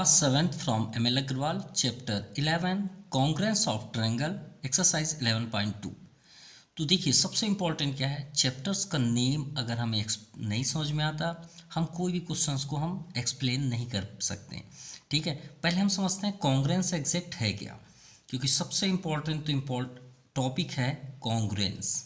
Class 7th from ML Agarwal chapter 11 congruence of triangle exercise 11.2। तो देखिए सबसे इम्पोर्टेंट क्या है, चैप्टर्स का नेम अगर हमें नहीं समझ में आता हम कोई भी क्वेश्चंस को हम एक्सप्लेन नहीं कर सकते। ठीक है, पहले हम समझते हैं कॉन्ग्रेंस एग्जैक्ट है क्या, क्योंकि सबसे इम्पोर्टेंट टॉपिक है कॉन्ग्रेंस।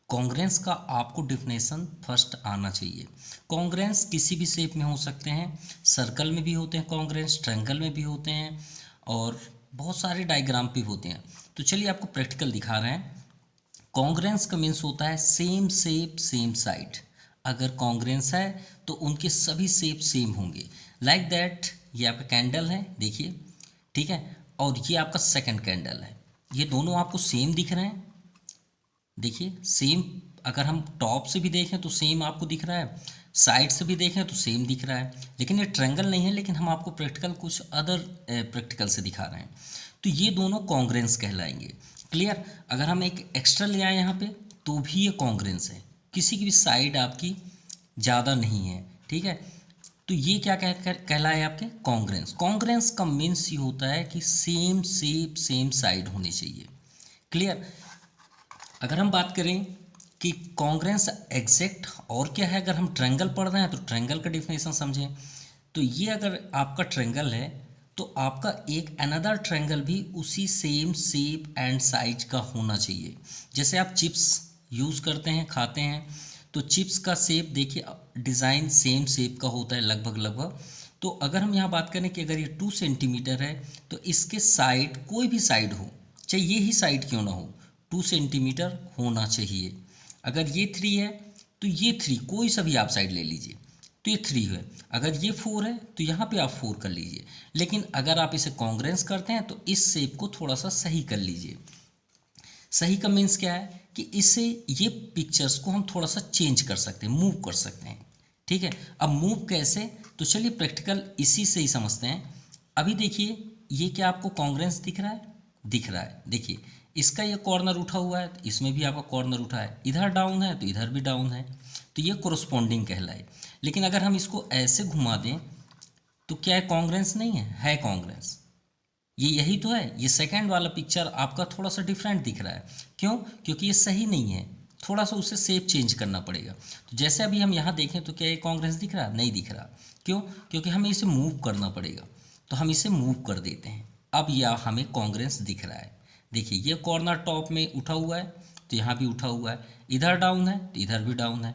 कॉन्ग्रेंस का आपको डिफिनेशन फर्स्ट आना चाहिए। कॉन्ग्रेंस किसी भी शेप में हो सकते हैं, सर्कल में भी होते हैं कॉन्ग्रेंस, ट्रायंगल में भी होते हैं और बहुत सारे डायग्राम भी होते हैं। तो चलिए आपको प्रैक्टिकल दिखा रहे हैं। कॉन्ग्रेंस का मीन्स होता है सेम शेप सेम साइड। अगर कॉन्ग्रेंस है तो उनके सभी शेप सेम होंगे। लाइक दैट ये आपका कैंडल है, देखिए, ठीक है, और ये आपका सेकंड कैंडल है। ये दोनों आपको सेम दिख रहे हैं, देखिए सेम। अगर हम टॉप से भी देखें तो सेम आपको दिख रहा है, साइड से भी देखें तो सेम दिख रहा है। लेकिन ये ट्रायंगल नहीं है, लेकिन हम आपको प्रैक्टिकल कुछ अदर प्रैक्टिकल से दिखा रहे हैं। तो ये दोनों कॉन्ग्रेंस कहलाएंगे। क्लियर। अगर हम एक एक्स्ट्रा ले आए यहाँ पे तो भी ये कॉन्ग्रेंस है, किसी की भी साइड आपकी ज़्यादा नहीं है। ठीक है, तो ये क्या कहलाए आपके कॉन्ग्रेंस। कॉन्ग्रेंस का मीन्स ये होता है कि सेम शेप सेम साइड होनी चाहिए। क्लियर। अगर हम बात करें कि कॉन्ग्रेंस एग्जैक्ट और क्या है, अगर हम ट्रायंगल पढ़ रहे हैं तो ट्रायंगल का डिफिनेशन समझें। तो ये अगर आपका ट्रायंगल है तो आपका एक अनदर ट्रायंगल भी उसी सेम शेप एंड साइज का होना चाहिए। जैसे आप चिप्स यूज़ करते हैं, खाते हैं, तो चिप्स का शेप देखिए, डिज़ाइन सेम शेप का होता है लगभग। तो अगर हम यहाँ बात करें कि अगर ये 2 सेंटीमीटर है तो इसके साइड कोई भी साइड हो, चाहे ये ही साइड क्यों ना हो, 2 सेंटीमीटर होना चाहिए। अगर ये 3 है तो ये 3 कोई सा भी आप साइड ले लीजिए तो ये 3 है। अगर ये 4 है तो यहाँ पे आप 4 कर लीजिए। लेकिन अगर आप इसे कॉन्ग्रेंस करते हैं तो इस शेप को थोड़ा सा सही कर लीजिए। सही का मीन्स क्या है कि इससे ये पिक्चर्स को हम थोड़ा सा चेंज कर सकते हैं, मूव कर सकते हैं। ठीक है, अब मूव कैसे, तो चलिए प्रैक्टिकल इसी से ही समझते हैं। अभी देखिए ये क्या आपको कॉन्ग्रेंस दिख रहा है, दिख रहा है। देखिए इसका ये कॉर्नर उठा हुआ है तो इसमें भी आपका कॉर्नर उठा है, इधर डाउन है तो इधर भी डाउन है, तो ये कोरस्पॉन्डिंग कहलाए। लेकिन अगर हम इसको ऐसे घुमा दें तो क्या है, कॉन्ग्रेंस नहीं है कॉन्ग्रेंस। ये यही तो है। ये सेकंड वाला पिक्चर आपका थोड़ा सा डिफरेंट दिख रहा है, क्यों, क्योंकि ये सही नहीं है, थोड़ा सा उसे शेप चेंज करना पड़ेगा। तो जैसे अभी हम यहाँ देखें तो क्या ये कॉन्ग्रेंस दिख रहा, नहीं दिख रहा। क्यों, क्योंकि हमें इसे मूव करना पड़ेगा। तो हम इसे मूव कर देते हैं, अब यह हमें कॉन्ग्रेंस दिख रहा है। देखिए ये कॉर्नर टॉप में उठा हुआ है तो यहाँ भी उठा हुआ है, इधर डाउन है तो इधर भी डाउन है।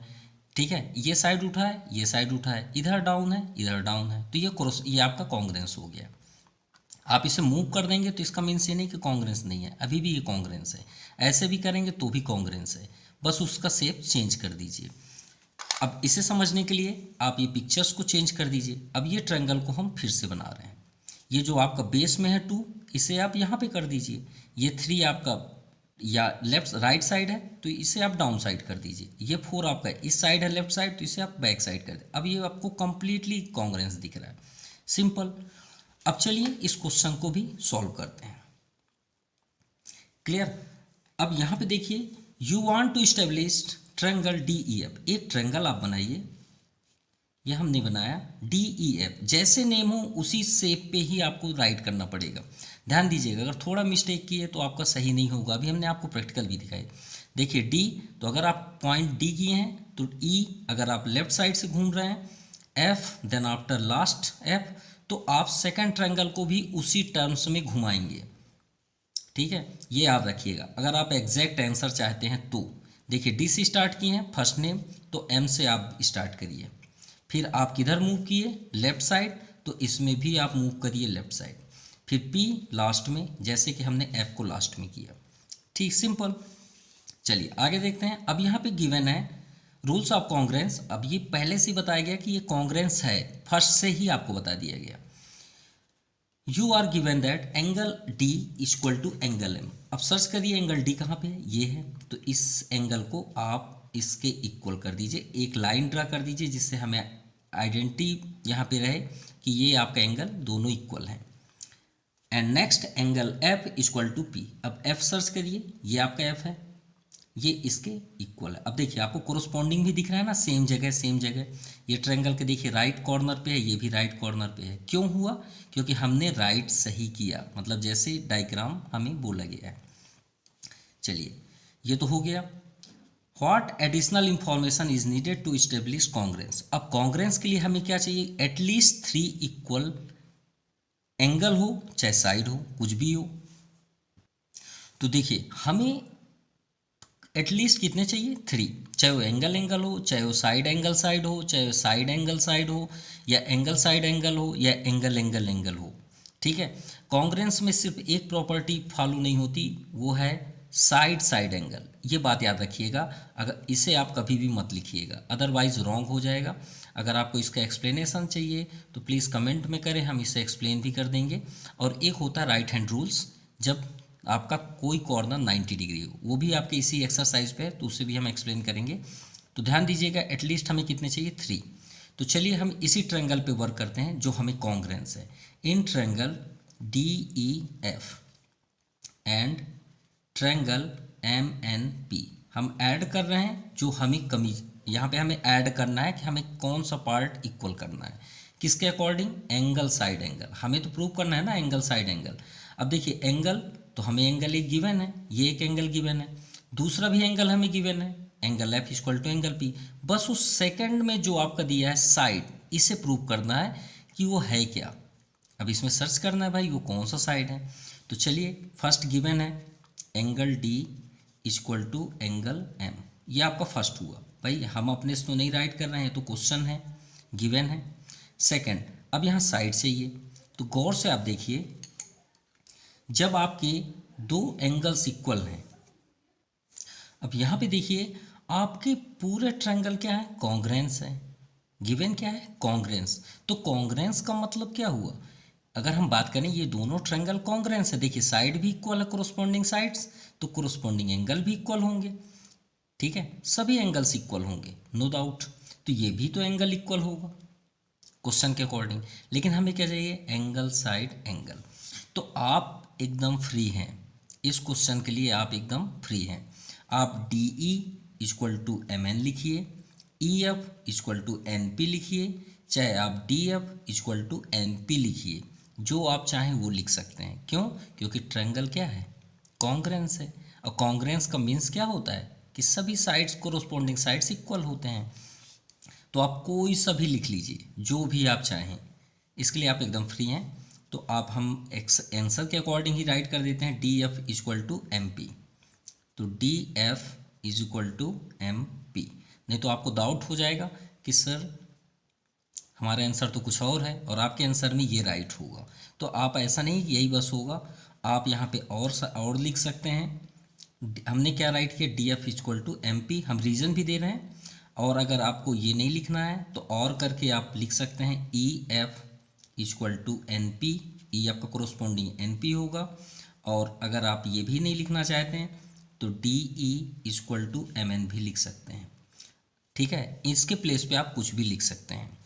ठीक है, ये साइड उठा है, ये साइड उठा है, इधर डाउन है, इधर डाउन है, तो ये आपका कॉन्ग्रेंस हो गया। आप इसे मूव कर देंगे तो इसका मीन्स ये नहीं कि कॉन्ग्रेंस नहीं है, अभी भी ये कॉन्ग्रेंस है। ऐसे भी करेंगे तो भी कॉन्ग्रेंस है, बस उसका शेप चेंज कर दीजिए। अब इसे समझने के लिए आप ये पिक्चर्स को चेंज कर दीजिए। अब ये ट्रायंगल को हम फिर से बना रहे हैं। ये जो आपका बेस में है 2, इसे आप यहाँ पे कर दीजिए। ये 3 आपका या लेफ्ट राइट साइड है तो इसे आप डाउन साइड कर दीजिए। ये 4 आपका इस साइड है लेफ्ट साइड तो इसे आप बैक साइड कर दीजिए। अब ये आपको कंप्लीटली कॉन्ग्रेंस दिख रहा है, सिंपल। अब चलिए इस क्वेश्चन को भी सॉल्व करते हैं। क्लियर। अब यहाँ पे देखिए, you want to establish triangle DEF। एक ट्रायंगल आप बनाइए, यह हमने बनाया DEF। जैसे नेम हो उसी शेप पे ही आपको राइट करना पड़ेगा। ध्यान दीजिएगा, अगर थोड़ा मिस्टेक किए तो आपका सही नहीं होगा। अभी हमने आपको प्रैक्टिकल भी दिखाई। देखिए D, तो अगर आप पॉइंट D किए हैं तो E, अगर आप लेफ्ट साइड से घूम रहे हैं F, then after last F, तो आप सेकंड ट्रायंगल को भी उसी टर्म्स में घुमाएंगे। ठीक है, ये याद रखिएगा। अगर आप एग्जैक्ट आंसर चाहते हैं तो देखिए D से स्टार्ट किए हैं फर्स्ट नेम, तो M से आप स्टार्ट करिए। फिर आप किधर मूव किए, लेफ्ट साइड, तो इसमें भी आप मूव करिए लेफ्ट साइड। फिर P लास्ट में, जैसे कि हमने F को लास्ट में किया। ठीक, सिंपल। चलिए आगे देखते हैं। अब यहाँ पे गिवन है रूल्स ऑफ कॉन्ग्रेंस। अब ये पहले से बताया गया कि ये कॉन्ग्रेंस है, फर्स्ट से ही आपको बता दिया गया। You are given that angle D equal to angle M। अब सर्च करिए एंगल D कहाँ पे है, ये है, तो इस एंगल को आप इसके इक्वल कर दीजिए। एक लाइन ड्रा कर दीजिए जिससे हमें आइडेंटिटी यहाँ पे रहे कि ये आपका एंगल दोनों इक्वल हैं। And next angle F equal to P। अब F सर्च करिए, ये आपका F है, ये इसके इक्वल है। अब देखिए आपको कोरोस्पॉन्डिंग भी दिख रहा है ना, सेम जगह सेम जगह। ये ट्रायंगल के देखिए राइट कॉर्नर पे है, ये भी राइट कॉर्नर पे है। क्यों हुआ? क्योंकि हमने राइट सही किया, मतलब जैसे डायग्राम हमें बोला गया है। चलिए ये तो हो गया। What additional information is needed to establish congruence. अब कॉन्ग्रेंस के लिए हमें क्या चाहिए? एटलीस्ट 3 इक्वल एंगल हो, चाहे साइड हो, कुछ भी हो। तो देखिए हमें एटलीस्ट कितने चाहिए? 3। चाहे वो एंगल एंगल हो, चाहे वो साइड एंगल साइड हो, चाहे वो साइड एंगल साइड हो, या एंगल साइड एंगल हो, या एंगल एंगल एंगल हो। ठीक है। कॉन्ग्रेंस में सिर्फ एक प्रॉपर्टी फॉलो नहीं होती, वो है साइड साइड एंगल। ये बात याद रखिएगा, अगर इसे आप कभी भी मत लिखिएगा, अदरवाइज रॉन्ग हो जाएगा। अगर आपको इसका एक्सप्लेनेशन चाहिए तो प्लीज़ कमेंट में करें, हम इसे एक्सप्लेन भी कर देंगे। और एक होता है राइट हैंड रूल्स, जब आपका कोई कॉर्नर 90 डिग्री हो, वो भी आपके इसी एक्सरसाइज पे है, तो उसे भी हम एक्सप्लेन करेंगे। तो ध्यान दीजिएगा, एटलीस्ट हमें कितने चाहिए? 3। तो चलिए हम इसी ट्रायंगल पे वर्क करते हैं जो हमें कॉन्ग्रेंस है। In triangle DEF and triangle MNP हम ऐड कर रहे हैं जो हमें कमी, यहाँ पे हमें ऐड करना है कि हमें कौन सा पार्ट इक्वल करना है, किसके अकॉर्डिंग? Angle side angle. हमें तो प्रूव करना है ना एंगल साइड एंगल। अब देखिए एंगल, तो हमें एंगल एक गिवन है, ये एक एंगल गिवन है, दूसरा भी एंगल हमें गिवन है, angle F equal to angle P। बस उस सेकंड में जो आपका दिया है साइड, इसे प्रूव करना है कि वो है क्या। अब इसमें सर्च करना है भाई वो कौन सा साइड है। तो चलिए फर्स्ट गिवन है angle D equal to angle M, ये आपका फर्स्ट हुआ। भाई हम अपने से तो नहीं राइट कर रहे हैं, तो क्वेश्चन है, गिवन है। सेकंड, अब यहाँ साइड चाहिए, तो गौर से आप देखिए, जब आपके दो एंगल्स इक्वल हैं, अब यहाँ पे देखिए आपके पूरे ट्रायंगल क्या है? कॉन्ग्रेंस है। गिवन क्या है? कॉन्ग्रेंस। तो कॉन्ग्रेंस का मतलब क्या हुआ? अगर हम बात करें ये दोनों ट्रायंगल कॉन्ग्रेंस है, देखिए साइड भी इक्वल है, कोरोस्पॉन्डिंग साइड्स, तो कोरोस्पॉन्डिंग एंगल भी इक्वल होंगे। ठीक है, सभी एंगल्स इक्वल होंगे, नो डाउट। तो ये भी तो एंगल इक्वल होगा क्वेश्चन के अकॉर्डिंग। लेकिन हमें क्या चाहिए? Angle side angle. तो आप एकदम फ्री हैं इस क्वेश्चन के लिए, आप एकदम फ्री हैं। आप DE इक्वल टू MN लिखिए, EF इक्वल टू NP लिखिए, चाहे आप DF इक्वल टू NP लिखिए, जो आप चाहें वो लिख सकते हैं। क्यों? क्योंकि ट्रायंगल क्या है? कॉन्ग्रेंस है। और कॉन्ग्रेंस का मीन्स क्या होता है? कि सभी साइड्स कोरोस्पॉन्डिंग साइड्स इक्वल होते हैं। तो आप कोई सा भी लिख लीजिए, जो भी आप चाहें, इसके लिए आप एकदम फ्री हैं। तो आप हम आंसर के अकॉर्डिंग ही राइट कर देते हैं, DF इक्वल टू MP। तो DF is equal to MP। नहीं तो आपको डाउट हो जाएगा कि सर हमारा आंसर तो कुछ और है और आपके आंसर में ये राइट होगा। तो आप ऐसा नहीं कि यही बस होगा, आप यहाँ पे और लिख सकते हैं। हमने क्या राइट किया? DF इक्वल टू MP, हम रीज़न भी दे रहे हैं। और अगर आपको ये नहीं लिखना है तो और करके आप लिख सकते हैं EF इक्वल टू NP। ई आपका कोरोस्पॉन्डिंग NP होगा। और अगर आप ये भी नहीं लिखना चाहते हैं तो DE इक्वल टू MN भी लिख सकते हैं। ठीक है, इसके प्लेस पे आप कुछ भी लिख सकते हैं।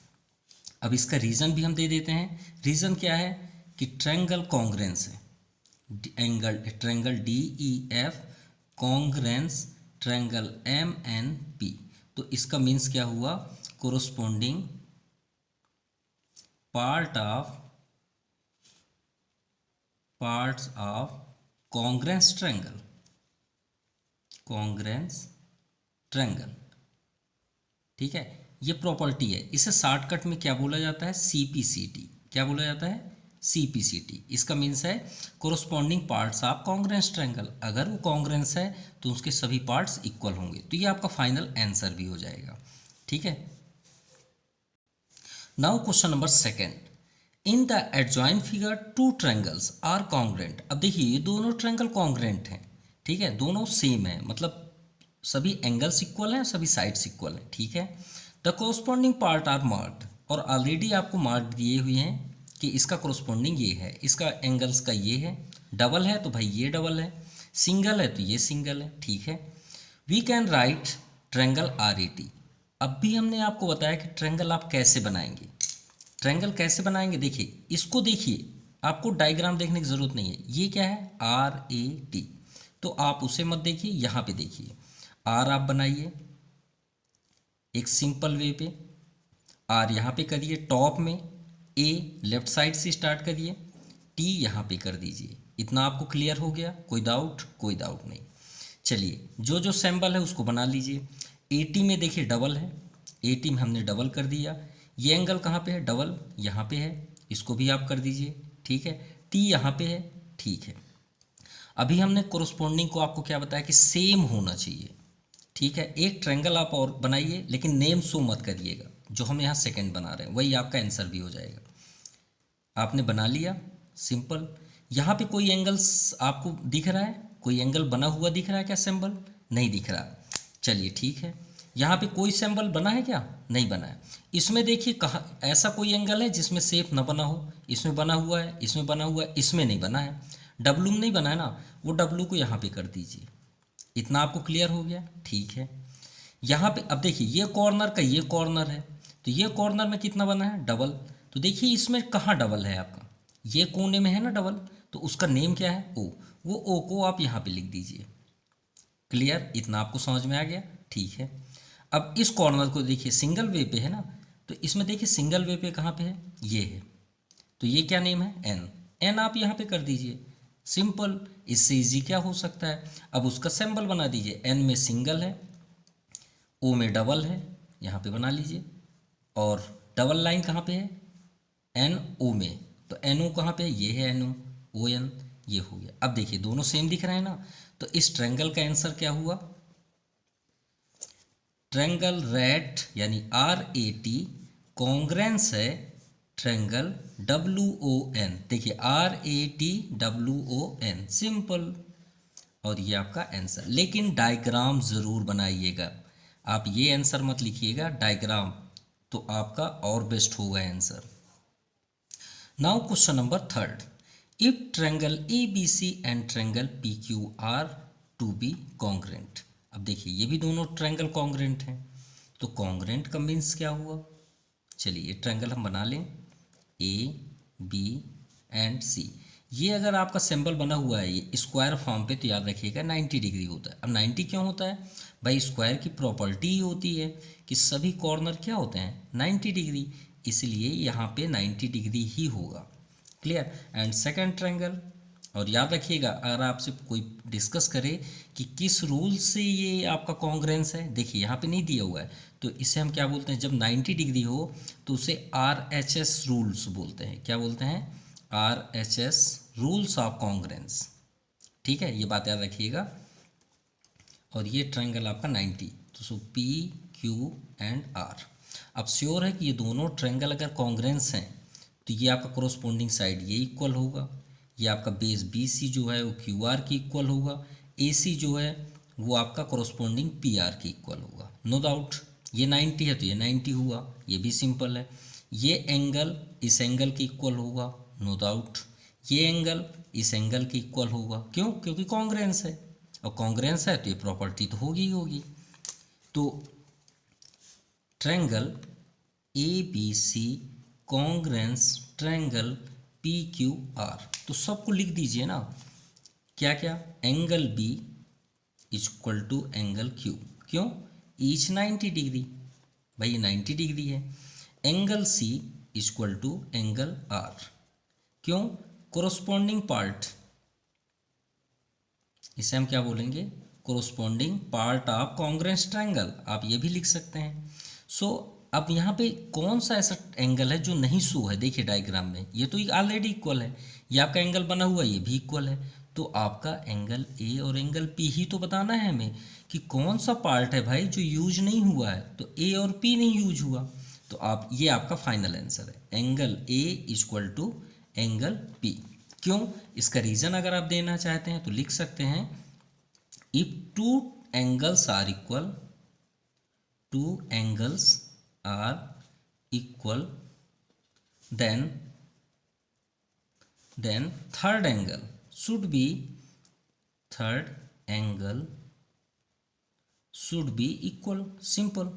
अब इसका रीज़न भी हम दे देते हैं। रीज़न क्या है? कि ट्रायंगल कॉन्ग्रेंस है, triangle DEF congruence triangle MNP। तो इसका मीन्स क्या हुआ? Corresponding parts of congruence triangle, ठीक है, ये प्रॉपर्टी है। इसे शॉर्टकट में क्या बोला जाता है? CPCT। क्या बोला जाता है? CPCT। इसका मीन्स है corresponding parts of congruence triangle. अगर वो कॉन्ग्रेंस है तो उसके सभी पार्ट्स इक्वल होंगे। तो ये आपका फाइनल आंसर भी हो जाएगा। ठीक है। Now question number second, in the adjoint figure two triangles are congruent. अब देखिए ये दोनों ट्रायंगल कॉन्ग्रेंट हैं। ठीक है, दोनों सेम है, मतलब सभी एंगल्स इक्वल हैं, सभी साइड्स इक्वल हैं। ठीक है, the corresponding part are marked, और ऑलरेडी आपको मार्क दिए हुए हैं कि इसका कोरोस्पॉन्डिंग ये है, इसका एंगल्स का ये है, डबल है तो भाई ये डबल है, सिंगल है तो ये सिंगल है। ठीक है, we can write triangle RAT। अब भी हमने आपको बताया कि ट्रायंगल आप कैसे बनाएंगे। ट्रायंगल कैसे बनाएंगे? देखिए इसको, देखिए आपको डायग्राम देखने की ज़रूरत नहीं है। ये क्या है? RAT। तो आप उसे मत देखिए, यहाँ पे देखिए। आर आप बनाइए एक सिंपल वे पे, आर यहाँ पे करिए टॉप में, ए लेफ्ट साइड से स्टार्ट करिए, टी यहाँ पे कर दीजिए। इतना आपको क्लियर हो गया? कोई डाउट? कोई डाउट नहीं। चलिए जो जो सिंबल है उसको बना लीजिए। एटी में देखिए डबल है, एटी में हमने डबल कर दिया। ये एंगल कहाँ पे है? डबल यहाँ पे है, इसको भी आप कर दीजिए। ठीक है, टी यहाँ पे है। ठीक है, अभी हमने कोरस्पोंडिंग को आपको क्या बताया कि सेम होना चाहिए। ठीक है, एक ट्रायंगल आप और बनाइए, लेकिन नेम शो मत करिएगा। जो हम यहाँ सेकंड बना रहे हैं वही आपका आंसर भी हो जाएगा। आपने बना लिया सिंपल। यहाँ पे कोई एंगल्स आपको दिख रहा है? कोई एंगल बना हुआ दिख रहा है क्या? सिंबल नहीं दिख रहा। चलिए ठीक है, यहाँ पे कोई सिंबल बना है क्या? नहीं बना है। इसमें देखिए कहाँ ऐसा कोई एंगल है जिसमें शेप ना बना हो? इसमें बना हुआ है, इसमें बना हुआ है, इसमें नहीं बना है। डब्लू में नहीं बना है ना, वो डब्लू को यहाँ पे कर दीजिए। इतना आपको क्लियर हो गया? ठीक है, यहाँ पे अब देखिए ये कॉर्नर का ये कॉर्नर है, तो ये कॉर्नर में कितना बना है? डबल। तो देखिए इसमें कहाँ डबल है आपका? ये कोने में है ना डबल, तो उसका नेम क्या है? ओ। वो ओ को आप यहाँ पे लिख दीजिए। क्लियर? इतना आपको समझ में आ गया? ठीक है, अब इस कॉर्नर को देखिए सिंगल वे पे है ना, तो इसमें देखिए सिंगल वे पे कहाँ पे है? ये है, तो ये क्या नेम है? एन। एन आप यहाँ पे कर दीजिए। सिंपल, इससे इजी क्या हो सकता है? अब उसका सिंबल बना दीजिए। एन में सिंगल है, ओ में डबल है, यहाँ पे बना लीजिए। और डबल लाइन कहाँ पे है? एन ओ में, तो एन ओ कहाँ पे है? ये है एन ओ, ओ एन। ये हो गया। अब देखिए दोनों सेम दिख रहे हैं ना, तो इस ट्रायंगल का आंसर क्या हुआ? ट्रायंगल रेट यानी आर ए टी कॉन्ग्रेंस है ट्रायंगल डब्ल्यू ओ एन। देखिए R A T W O N, simple. और ये आपका आंसर। लेकिन डायग्राम ज़रूर बनाइएगा, आप ये आंसर मत लिखिएगा, डायग्राम तो आपका और बेस्ट होगा answer. Now question number third, if triangle A B C and triangle P Q R to be congruent. अब देखिए ये भी दोनों ट्रायंगल कॉन्ग्रेंट हैं, तो कॉन्ग्रेंट का मीन्स क्या हुआ? चलिए ट्रायंगल हम बना लें, ए बी एंड सी। ये अगर आपका सिंबल बना हुआ है ये स्क्वायर फॉर्म पे, तो याद रखिएगा 90 डिग्री होता है। अब 90 क्यों होता है भाई? स्क्वायर की प्रॉपर्टी ही होती है कि सभी कॉर्नर क्या होते हैं? 90 डिग्री, इसलिए यहाँ पे 90 डिग्री ही होगा। क्लियर? एंड सेकंड ट्रायंगल, और याद रखिएगा अगर आपसे कोई डिस्कस करे कि किस रूल से ये आपका कॉन्ग्रेंस है, देखिए यहाँ पे नहीं दिया हुआ है, तो इसे हम क्या बोलते हैं? जब 90 डिग्री हो तो उसे RHS रूल्स बोलते हैं। क्या बोलते हैं? RHS rules of congruence. ठीक है, ये बात याद रखिएगा। और ये ट्रायंगल आपका 90, तो सो पी क्यू एंड आर। अब श्योर है कि ये दोनों ट्रायंगल अगर कॉन्ग्रेंस हैं तो ये आपका कोरोस्पोंडिंग साइड ये इक्वल होगा, ये आपका बेस बी सी जो है वो क्यू आर की इक्वल होगा, ए सी जो है वो आपका कोरोस्पोंडिंग पी आर की इक्वल होगा। नो डाउट, ये 90 है तो ये 90 हुआ, ये भी सिंपल है। ये एंगल इस एंगल के इक्वल होगा, नो डाउट। ये एंगल इस एंगल के इक्वल होगा, क्यों? क्योंकि कॉन्ग्रेंस है, और कॉन्ग्रेंस है तो ये प्रॉपर्टी तो होगी ही होगी। तो triangle A B C congruence triangle P Q R, तो सबको लिख दीजिए ना। क्या क्या? Angle B equal to angle Q, क्यों? ईच 90 डिग्री, भाई ये 90 डिग्री है। Angle C equal to angle R, क्यों? कोरोस्पोंडिंग पार्ट, इसे हम क्या बोलेंगे? Corresponding part of congruence triangle, आप ये भी लिख सकते हैं। सो अब यहाँ पे कौन सा ऐसा एंगल है जो नहीं शो है? देखिए डायग्राम में ये तो ऑलरेडी इक्वल है, ये आपका एंगल बना हुआ है, ये भी इक्वल है। तो आपका एंगल ए और एंगल पी ही तो बताना है हमें कि कौन सा पार्ट है भाई जो यूज नहीं हुआ है। तो ए और पी नहीं यूज हुआ, तो आप ये आपका फाइनल आंसर है, angle A equal to angle P. क्यों? इसका रीज़न अगर आप देना चाहते हैं तो लिख सकते हैं, if two angles are equal, two angles are equal, then third angle should be, third angle should be equal, simple।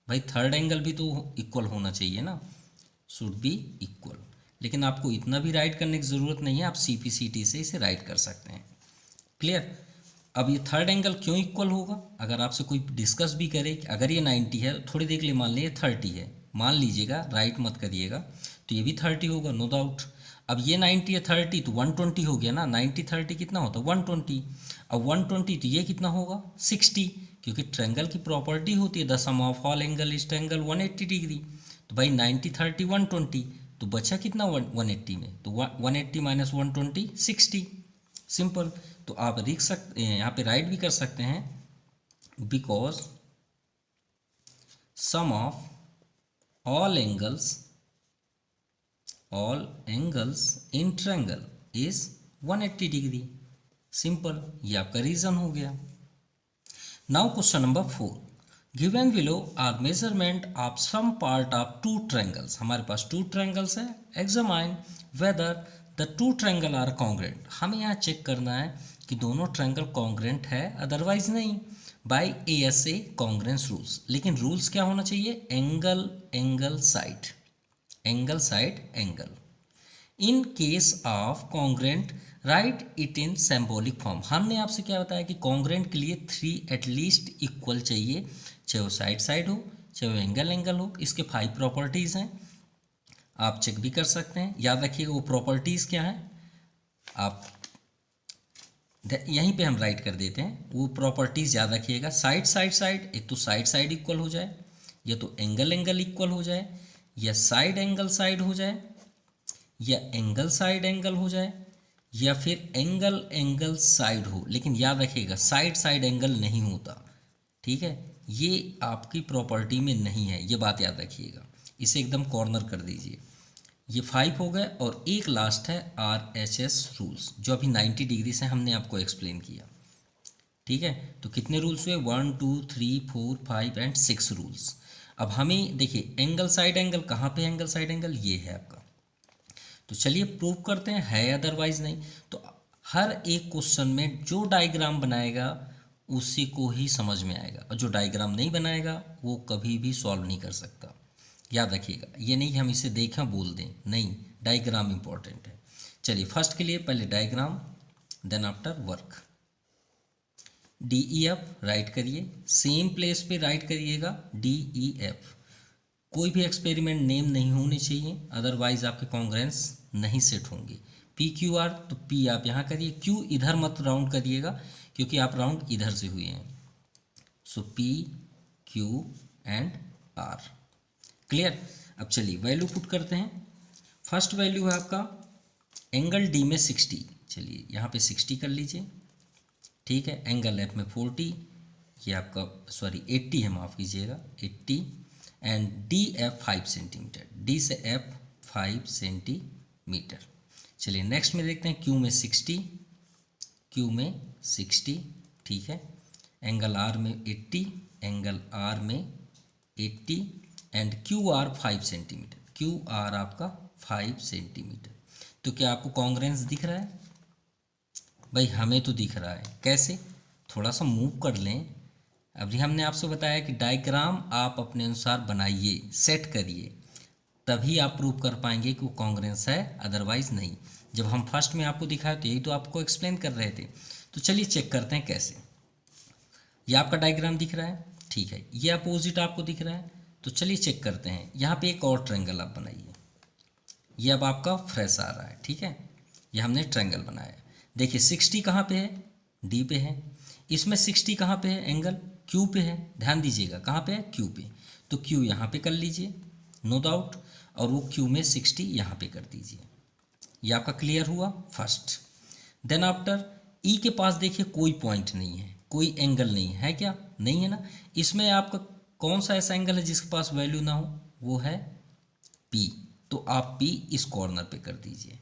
भाई थर्ड एंगल भी तो इक्वल होना चाहिए ना, शुड बी इक्वल। लेकिन आपको इतना भी राइट करने की ज़रूरत नहीं है, आप CPCT से इसे राइट कर सकते हैं। क्लियर? अब ये थर्ड एंगल क्यों इक्वल होगा, अगर आपसे कोई डिस्कस भी करे कि अगर ये 90 है, थोड़ी देर के लिए मान लीजिए 30 है, मान लीजिएगा, राइट मत करिएगा, तो ये भी 30 होगा, नो डाउट। अब ये 90 है 30 तो 120 हो गया ना, 90 30 कितना होता है 120। अब 120 तो ये कितना होगा 60, क्योंकि ट्रायंगल की प्रॉपर्टी होती है the sum of all angle is triangle 180 degree. तो भाई 90 30 120, तो बचा कितना 180 में, तो 180 माइनस 120 60, सिंपल। तो आप लिख सकते हैं यहाँ पे, राइट भी कर सकते हैं, because sum of all angles in triangle is 180 degree, simple. ये आपका रीजन हो गया। Now question number 4, given below are measurement of some part of two triangles. हमारे पास टू ट्रायंगल्स है, examine whether the two triangle are congruent. हमें यहाँ check करना है कि दोनों ट्रायंगल कॉन्ग्रेंट है, अदरवाइज नहीं, बाय ASA कॉन्ग्रेंस रूल्स। लेकिन रूल्स क्या होना चाहिए, angle side angle. In case of congruent right it in symbolic form. हमने आपसे क्या बताया कि कॉन्ग्रेंट के लिए 3 एटलीस्ट इक्वल चाहिए, चाहे वो साइड हो, चाहे वो एंगल हो। इसके 5 प्रॉपर्टीज़ हैं, आप चेक भी कर सकते हैं। याद रखिएगा वो प्रॉपर्टीज़ क्या हैं, आप यहीं पे हम राइट कर देते हैं, वो प्रॉपर्टीज़ याद रखिएगा। साइड, एक तो साइड इक्वल हो जाए, या तो एंगल इक्वल हो जाए, या साइड एंगल हो जाए, या एंगल साइड एंगल हो जाए, या फिर एंगल साइड हो। लेकिन याद रखिएगा साइड एंगल नहीं होता, ठीक है, ये आपकी प्रॉपर्टी में नहीं है, ये बात याद रखिएगा। इसे एकदम कॉर्नर कर दीजिए। ये 5 हो गए, और एक लास्ट है RHS रूल्स, जो अभी 90 डिग्री से हमने आपको एक्सप्लेन किया, ठीक है। तो कितने रूल्स हुए, 1 2 3 4 5 एंड 6 रूल्स। अब हमें देखिए एंगल साइड एंगल कहाँ पे, एंगल साइड एंगल ये है आपका। तो चलिए प्रूव करते हैं, है अदरवाइज नहीं। तो हर एक क्वेश्चन में जो डायग्राम बनाएगा उसी को ही समझ में आएगा, और जो डायग्राम नहीं बनाएगा वो कभी भी सॉल्व नहीं कर सकता। याद रखिएगा, ये नहीं कि हम इसे देखें बोल दें, नहीं, डायग्राम इंपॉर्टेंट है। चलिए फर्स्ट के लिए पहले diagram, then after work. DEF write करिए, सेम प्लेस पे राइट करिएगा, DEF। कोई भी एक्सपेरिमेंट नेम नहीं होने चाहिए, अदरवाइज आपके कॉन्ग्रेंस नहीं सेट होंगे। PQR, तो P आप यहाँ करिए, Q इधर मत राउंड करिएगा, क्योंकि आप राउंड इधर से हुए हैं। सो P Q and R, clear. अब चलिए वैल्यू पुट करते हैं। फर्स्ट वैल्यू है आपका एंगल D में 60, चलिए यहाँ पे 60 कर लीजिए, ठीक है। एंगल F में 40, ये आपका 80 है, माफ़ कीजिएगा 80, एंड DF 5 सेंटीमीटर, D से F 5 सेंटीमीटर। चलिए नेक्स्ट में देखते हैं Q में 60, ठीक है। एंगल R में 80, एंगल R में 80, एंड QR 5 सेंटीमीटर, QR आपका 5 सेंटीमीटर। तो क्या आपको कॉन्ग्रेंस दिख रहा है? भाई हमें तो दिख रहा है, कैसे, थोड़ा सा मूव कर लें। अभी हमने आपसे बताया कि डायग्राम आप अपने अनुसार बनाइए, सेट करिए, तभी आप प्रूव कर पाएंगे कि वो कॉन्ग्रेंस है, अदरवाइज नहीं। जब हम फर्स्ट में आपको दिखाए तो यही तो आपको एक्सप्लेन कर रहे थे। तो चलिए चेक करते हैं कैसे। ये आपका डायग्राम दिख रहा है, ठीक है, ये अपोजिट आपको दिख रहा है। तो चलिए चेक करते हैं, यहाँ पे एक और ट्रायंगल आप बनाइए। ये अब आपका फ्रेश आ रहा है, ठीक है, ये हमने ट्रायंगल बनाया। देखिए 60 कहाँ पे है, D पे है। इसमें 60 कहाँ पे है, एंगल Q पे है, ध्यान दीजिएगा कहाँ पे है, Q पे। तो Q यहाँ पे कर लीजिए, नो डाउट, और वो Q में 60 यहाँ पे कर दीजिए। ये आपका क्लियर हुआ फर्स्ट। देन आफ्टर E के पास देखिए कोई पॉइंट नहीं है, कोई एंगल नहीं है, क्या नहीं है ना। इसमें आपका कौन सा ऐसा एंगल है जिसके पास वैल्यू ना हो, वो है P। तो आप P इस कॉर्नर पे कर दीजिए।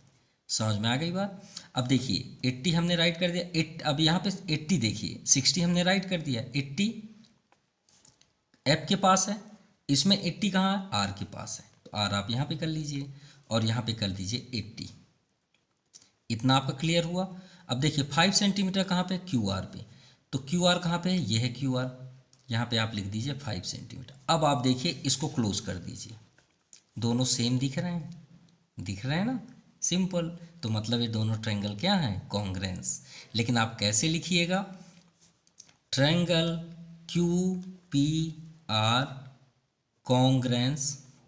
समझ में आ गई बात। अब देखिए 80 हमने राइट कर दिया, अब यहाँ पे 80 देखिए, 60 हमने राइट कर दिया, 80 F के पास है, इसमें 80 कहाँ है, R के पास है। तो R आप यहाँ पे कर लीजिए, और यहाँ पे कर दीजिए 80। इतना आपका क्लियर हुआ। अब देखिए 5 सेंटीमीटर कहाँ पे, QR पे। तो QR कहाँ पे है, ये है QR, यहाँ पे आप लिख दीजिए 5 सेंटीमीटर। अब आप देखिए इसको क्लोज कर दीजिए, दोनों सेम दिख रहे हैं, दिख रहे हैं ना, सिंपल। तो मतलब ये दोनों ट्रायंगल क्या हैं, कॉन्ग्रेंस। लेकिन आप कैसे लिखिएगा, triangle Q P are congruence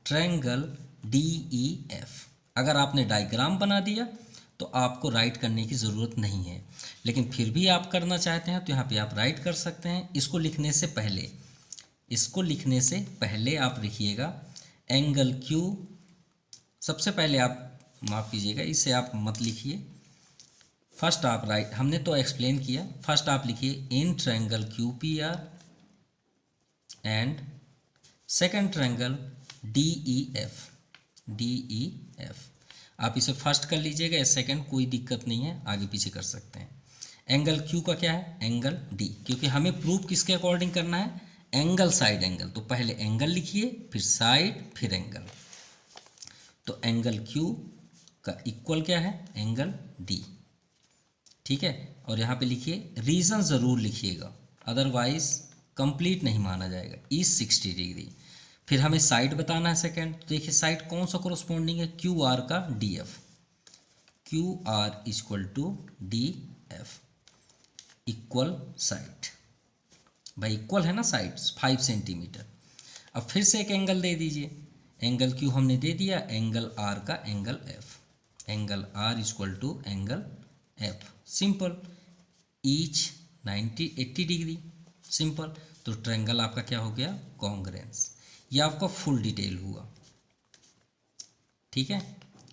triangle D E F. अगर आपने डायग्राम बना दिया तो आपको राइट करने की ज़रूरत नहीं है, लेकिन फिर भी आप करना चाहते हैं तो यहाँ पे आप राइट कर सकते हैं। इसको लिखने से पहले आप लिखिएगा एंगल क्यू। सबसे पहले आप माफ़ कीजिएगा, इसे आप मत लिखिए। फर्स्ट आप राइट, हमने तो एक्सप्लेन किया। फर्स्ट आप लिखिए in triangle Q P are and second triangle D E F. आप इसे फर्स्ट कर लीजिएगा या सेकंड, कोई दिक्कत नहीं है, आगे पीछे कर सकते हैं। एंगल क्यू का क्या है? एंगल डी, क्योंकि हमें प्रूफ किसके अकॉर्डिंग करना है? Angle side angle. तो पहले एंगल लिखिए, फिर साइड, फिर एंगल। तो एंगल क्यू का इक्वल क्या है? Angle D. ठीक है, और यहाँ पे लिखिए, रीज़न ज़रूर लिखिएगा, अदरवाइज कंप्लीट नहीं माना जाएगा। Is 60 degree. फिर हमें साइड बताना है सेकंड। तो देखिए साइड कौन सा कोरोस्पोंडिंग है? क्यू आर का D F. Q R equal to D F equal side. भाई इक्वल है ना साइड 5 सेंटीमीटर। अब फिर से एक एंगल दे दीजिए। एंगल क्यू हमने दे दिया, एंगल आर का angle F. Angle R equal to angle F. Simple. Each 80 degree. Simple. तो ट्रायंगल आपका क्या हो गया? कॉन्ग्रेंस। ये आपका फुल डिटेल हुआ। ठीक है,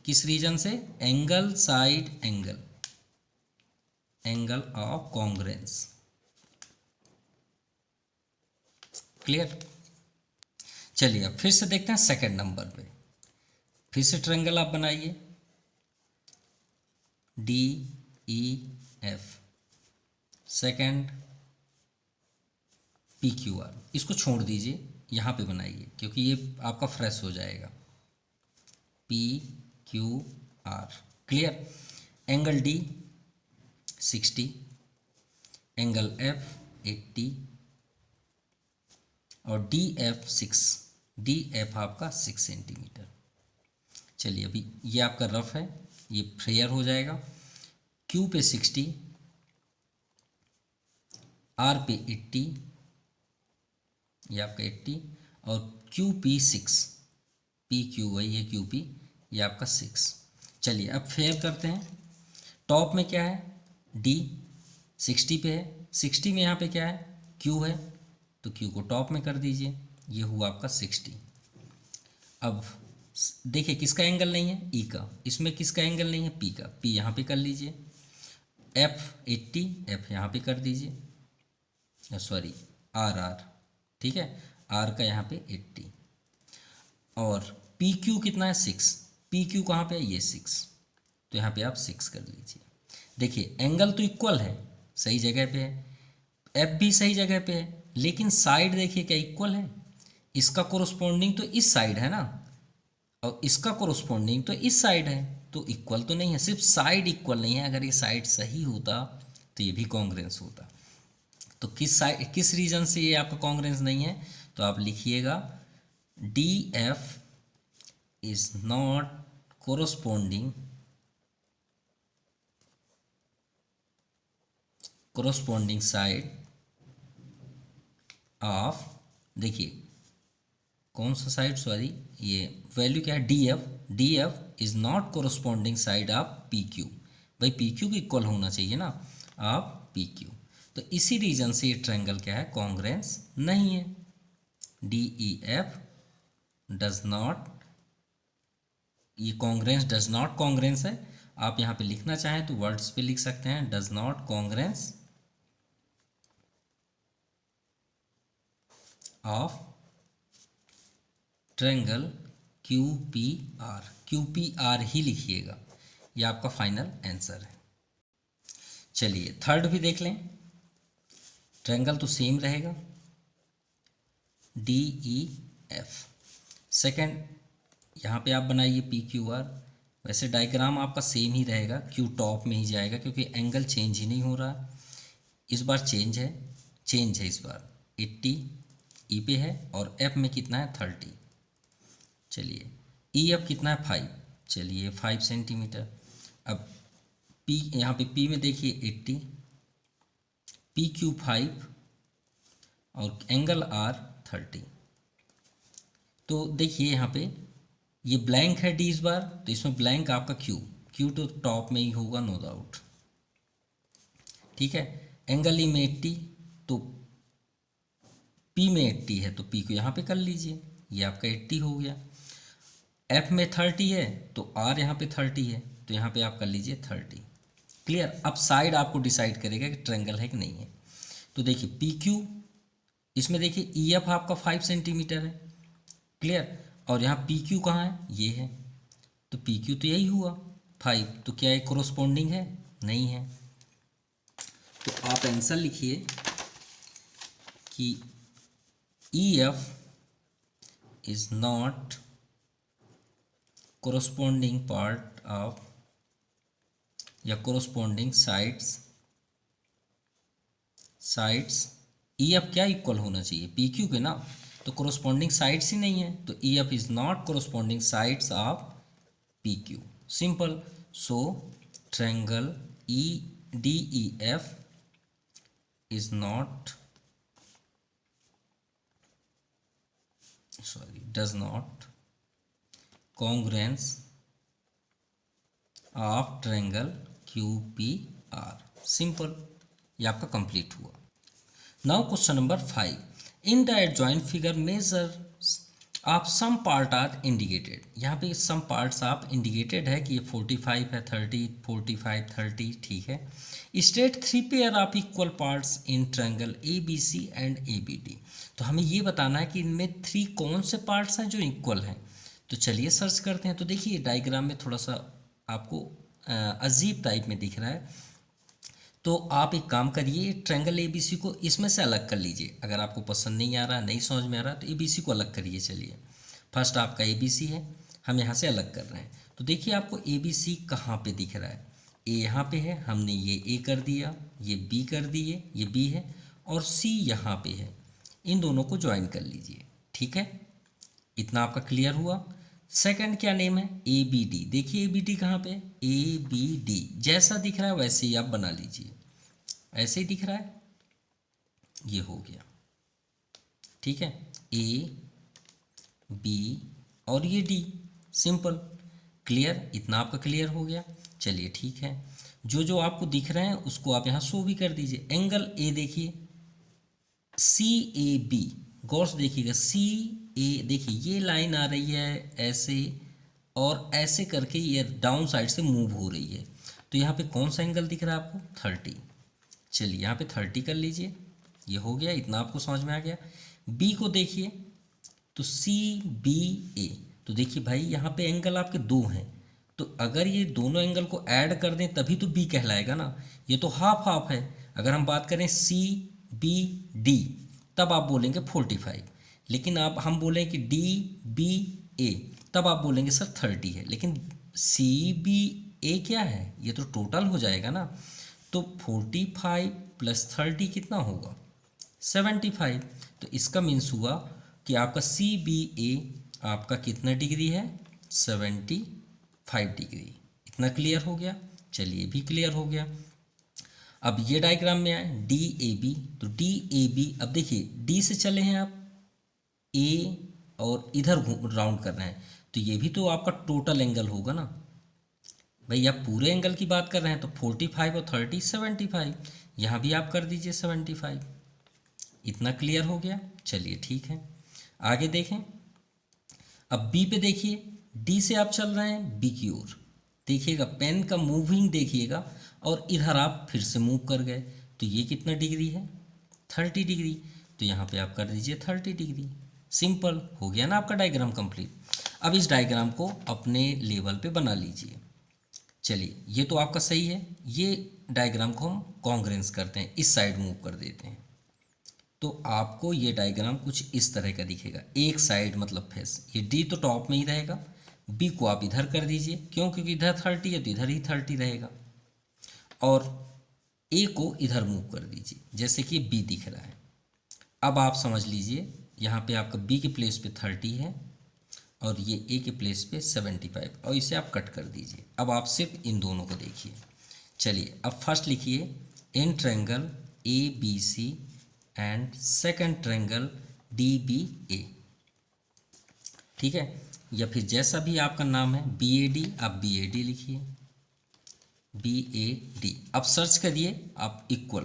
किस रीजन से? Angle side angle, angle of congruence. Clear? चलिए अब फिर से देखते हैं सेकंड नंबर पे। फिर से ट्रायंगल आप बनाइए, D E F. Second P Q are. इसको छोड़ दीजिए, यहाँ पे बनाइए, क्योंकि ये आपका फ्रेश हो जाएगा। P Q are. Clear? Angle D 60, angle F 80 और डी एफ 6। डी एफ आपका 6 सेंटीमीटर। चलिए अभी ये आपका रफ है, ये फेयर हो जाएगा। क्यू पे 60, आर पे 80, ये आपका 80 और क्यू पी 6। पी क्यू वही है, क्यू पी, ये आपका 6। चलिए अब फेयर करते हैं। टॉप में क्या है? डी 60 पे है, 60 में यहाँ पे क्या है? क्यू है, तो क्यू को टॉप में कर दीजिए। ये हुआ आपका 60। अब देखिए किसका एंगल नहीं है? ई का। इसमें किसका एंगल नहीं है? पी का। पी यहाँ पे कर लीजिए। एफ 80, एफ यहाँ पे कर दीजिए, सॉरी आर आर। ठीक है, आर का यहाँ पे 80 और पी क्यू कितना है? 6। पी क्यू कहाँ पे है? ये 6। तो यहाँ पे आप 6 कर लीजिए। देखिए एंगल तो इक्वल है, सही जगह पे है, एफ भी सही जगह पे है, लेकिन साइड देखिए क्या इक्वल है? इसका कोरोस्पोंडिंग तो इस साइड है ना, और इसका कोरोस्पोंडिंग तो इस साइड है, तो इक्वल तो नहीं है। सिर्फ साइड इक्वल नहीं है, अगर ये साइड सही होता तो ये भी कॉन्ग्रेंस होता। तो किस रीजन से ये आपका कॉन्ग्रेंस नहीं है? तो आप लिखिएगा D F is not corresponding side of, देखिए कौन सा साइड, सॉरी ये वैल्यू क्या है? D F. D F is not corresponding side of P Q. भाई पी क्यू की इक्वल होना चाहिए ना, आप पी क्यू। तो इसी रीजन से ये ट्रायंगल क्या है? कॉन्ग्रेंस नहीं है। D E F does not, ये कॉन्ग्रेंस डज नॉट कॉन्ग्रेंस है। आप यहाँ पे लिखना चाहें तो वर्ड्स पे लिख सकते हैं, does not congruence of triangle Q P R. Q P R ही लिखिएगा, ये आपका फाइनल आंसर है। चलिए थर्ड भी देख लें। ट्रायंगल तो सेम रहेगा, डी ई एफ। सेकेंड यहाँ पे आप बनाइए पी क्यू आर। वैसे डायग्राम आपका सेम ही रहेगा, क्यू टॉप में ही जाएगा क्योंकि एंगल चेंज ही नहीं हो रहा। इस बार चेंज है इस बार। 80 ई पे है और एफ में कितना है? 30। चलिए ई एफ कितना है? 5। चलिए 5 सेंटीमीटर। अब पी, यहाँ पे पी में देखिए 80, पी क्यू 5 और एंगल आर 30। तो देखिए यहाँ पे ये ब्लैंक है डी इस बार, तो इसमें ब्लैंक आपका क्यू तो टॉप में ही होगा, नो डाउट। ठीक है, एंगल ई में 80, तो पी में 80 है तो पी को यहाँ पे कर लीजिए, ये आपका 80 हो गया। एफ में 30 है तो आर यहाँ पे 30 है, तो यहाँ पे आप कर लीजिए 30। क्लियर। अब साइड आपको डिसाइड करेगा कि ट्रायंगल है कि नहीं है। तो देखिए पी क्यू, इसमें देखिए ई एफ आपका 5 सेंटीमीटर है। क्लियर। और यहाँ पी क्यू कहाँ है, ये है, तो पी क्यू तो यही हुआ 5, तो क्या ये कोरोस्पोंडिंग है, नहीं है। तो आप आंसर लिखिए कि ई F is not corresponding part of या कोरोस्पोंडिंग साइड्स ई एफ क्या इक्वल होना चाहिए, पी क्यू के ना, तो कोरोस्पोंडिंग साइड्स ही नहीं है, तो E F is not corresponding sides of P Q. Simple. So triangle E D E F is not does not congruence of triangle QPR। Simple, ये आपका कंप्लीट हुआ। Now question number 5, in the adjoint figure measure आप some part are indicated. यहाँ पे some parts आप indicated है कि ये 45 है, 30, 45, 30। ठीक है। State 3 pair of equal parts in triangle A B C and A B D. तो हमें ये बताना है कि इनमें 3 कौन से पार्ट्स हैं जो इक्वल हैं। तो चलिए सर्च करते हैं। तो देखिए डायग्राम में थोड़ा सा आपको अजीब टाइप में दिख रहा है, तो आप एक काम करिए, ट्रायंगल ए बी सी को इसमें से अलग कर लीजिए। अगर आपको पसंद नहीं आ रहा, नहीं समझ में आ रहा, तो ए बी सी को अलग करिए। चलिए, फर्स्ट आपका ए बी सी है, हम यहाँ से अलग कर रहे हैं। तो देखिए आपको ए बी सी कहाँ पे दिख रहा है, ए यहाँ पे है, हमने ये ए कर दिया, ये बी कर दिए, ये बी है, और सी यहाँ पे है। इन दोनों को ज्वाइन कर लीजिए। ठीक है, इतना आपका क्लियर हुआ। सेकंड क्या नेम है, ए बी डी। देखिए ए बी डी कहाँ पे, ए बी डी जैसा दिख रहा है वैसे ही आप बना लीजिए। ऐसे ही दिख रहा है, ये हो गया। ठीक है, ए बी और ये डी। Simple, clear. इतना आपका क्लियर हो गया। चलिए ठीक है, जो जो आपको दिख रहे हैं उसको आप यहाँ शो भी कर दीजिए। एंगल ए देखिए, सी ए बी, गौर से देखिएगा, सी ए, देखिए ये लाइन आ रही है ऐसे और ऐसे करके ये डाउन साइड से मूव हो रही है। तो यहाँ पे कौन सा एंगल दिख रहा है आपको, 30। चलिए यहाँ पे 30 कर लीजिए, ये हो गया। इतना आपको समझ में आ गया। बी को देखिए, तो सी बी ए, तो देखिए भाई यहाँ पे एंगल आपके 2 हैं, तो अगर ये दोनों एंगल को ऐड कर दें तभी तो बी कहलाएगा ना। ये तो हाफ हाफ है। अगर हम बात करें सी बी डी, तब आप बोलेंगे 45, लेकिन आप हम बोलें कि डी बी ए, तब आप बोलेंगे सर 30 है। लेकिन सी बी ए क्या है, ये तो टोटल हो जाएगा ना। तो 45 + 30 कितना होगा, 75। तो इसका मीन्स हुआ कि आपका सी बी ए आपका कितना डिग्री है, 75 डिग्री। इतना क्लियर हो गया। चलिए भी क्लियर हो गया। अब ये डायग्राम में आए, डी ए बी, तो डी ए बी, अब देखिए डी से चले हैं आप ए और इधर राउंड कर रहे हैं, तो ये भी तो आपका टोटल एंगल होगा ना भाई। आप पूरे एंगल की बात कर रहे हैं तो 45 और 30 75, यहाँ भी आप कर दीजिए 75। इतना क्लियर हो गया। चलिए ठीक है, आगे देखें। अब बी पे देखिए, डी से आप चल रहे हैं बी की ओर, देखिएगा पेन का मूविंग देखिएगा, और इधर आप फिर से मूव कर गए, तो ये कितना डिग्री है, 30 डिग्री। तो यहाँ पे आप कर दीजिए 30 डिग्री। सिंपल हो गया ना आपका डायग्राम कंप्लीट। अब इस डायग्राम को अपने लेवल पे बना लीजिए। चलिए, ये तो आपका सही है। ये डायग्राम को हम कॉन्ग्रेंस करते हैं, इस साइड मूव कर देते हैं, तो आपको ये डायग्राम कुछ इस तरह का दिखेगा। एक साइड मतलब फेस, ये डी तो टॉप में ही रहेगा, बी को आप इधर कर दीजिए, क्यों, क्योंकि इधर 30 है तो इधर ही 30 रहेगा, और ए को इधर मूव कर दीजिए जैसे कि बी दिख रहा है। अब आप समझ लीजिए यहाँ पे आपका बी के प्लेस पे 30 है और ये ए के प्लेस पे 75, और इसे आप कट कर दीजिए। अब आप सिर्फ इन दोनों को देखिए। चलिए अब फर्स्ट लिखिए, in triangle A B C and second triangle D B A. ठीक है, या फिर जैसा भी आपका नाम है बी ए डी, आप बी ए डी लिखिए, बी ए डी। अब सर्च करिए आप इक्वल,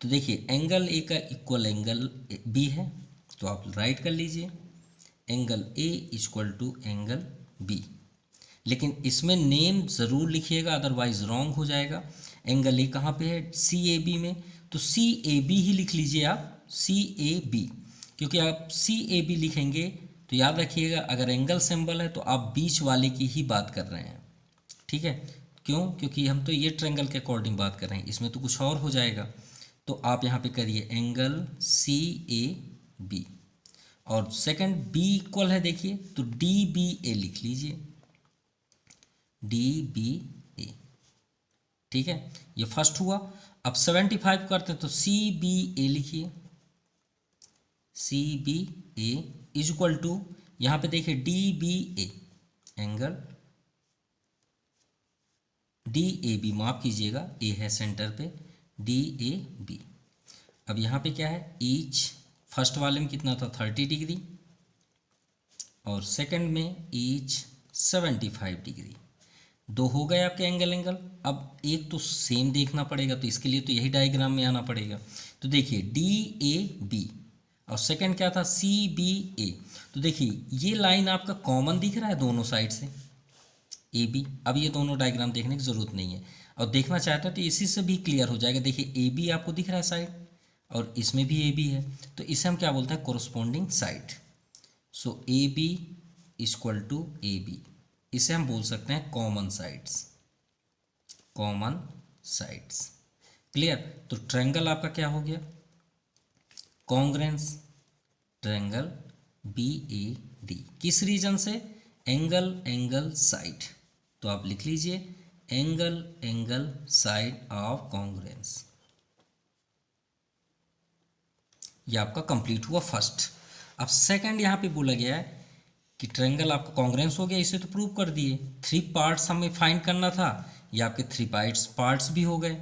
तो देखिए एंगल ए का इक्वल एंगल बी है, तो आप राइट कर लीजिए angle A equal to angle B. लेकिन इसमें नेम ज़रूर लिखिएगा, अदरवाइज रॉन्ग हो जाएगा। एंगल ए कहाँ पे है, सी ए बी में, तो सी ए बी ही लिख लीजिए आप, सी ए बी। क्योंकि आप सी ए बी लिखेंगे तो याद रखिएगा अगर एंगल सिंबल है तो आप बीच वाले की ही बात कर रहे हैं। ठीक है, क्यों, क्योंकि हम तो ये ट्रायंगल के अकॉर्डिंग बात कर रहे हैं, इसमें तो कुछ और हो जाएगा। तो आप यहाँ पे करिए एंगल सी ए बी, और सेकंड बी इक्वल है देखिए, तो डी बी ए लिख लीजिए, डी बी ए। ठीक है, ये फर्स्ट हुआ। अब 75 करते हैं तो सी बी ए लिखिए, C B A is equal to, यहाँ पे देखिए D B A, angle D A B, माफ कीजिएगा ए है सेंटर पे, डी ए बी। अब यहाँ पे क्या है, ईच फर्स्ट वाले में कितना था 30 डिग्री, और सेकंड में ईच 75 डिग्री। दो हो गए आपके एंगल। अब एक तो सेम देखना पड़ेगा, तो इसके लिए तो यही डायग्राम में आना पड़ेगा। तो देखिए डी ए बी, और सेकंड क्या था सी बी ए। तो देखिए ये लाइन आपका कॉमन दिख रहा है दोनों साइड से, ए बी। अब ये दोनों डायग्राम देखने की ज़रूरत नहीं है, और देखना चाहते हो तो इसी से भी क्लियर हो जाएगा। देखिए ए बी आपको दिख रहा है साइड, और इसमें भी ए बी है, तो इसे हम क्या बोलते हैं, corresponding side. So A B equal to A B, इसे हम बोल सकते हैं common sides, common sides. Clear. तो ट्रायंगल आपका क्या हो गया, congruence triangle B A D. किस रीजन से, एंगल साइड। तो आप लिख लीजिए एंगल साइड ऑफ कॉन्ग्रेंस। ये आपका कंप्लीट हुआ फर्स्ट। अब सेकंड यहाँ पे बोला गया है कि ट्रायंगल आपका कॉन्ग्रेंस हो गया, इसे तो प्रूव कर दिए। 3 पार्ट्स हमें फाइंड करना था, ये आपके 3 पार्ट्स भी हो गए।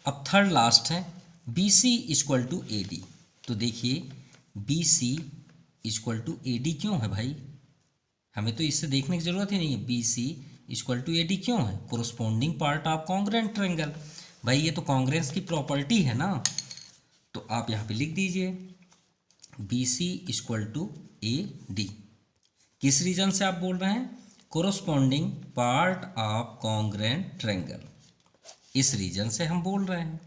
अब थर्ड लास्ट है B C equal to A D. तो देखिए B C equal to A D क्यों है भाई, हमें तो इससे देखने की ज़रूरत ही नहीं है। B C equal to A D क्यों है, corresponding part of congruent triangle. भाई ये तो कॉन्ग्रेंस की प्रॉपर्टी है ना, तो आप यहाँ पे लिख दीजिए B C equal to A D. किस रीजन से आप बोल रहे हैं, corresponding part of congruent triangle, इस रीजन से हम बोल रहे हैं।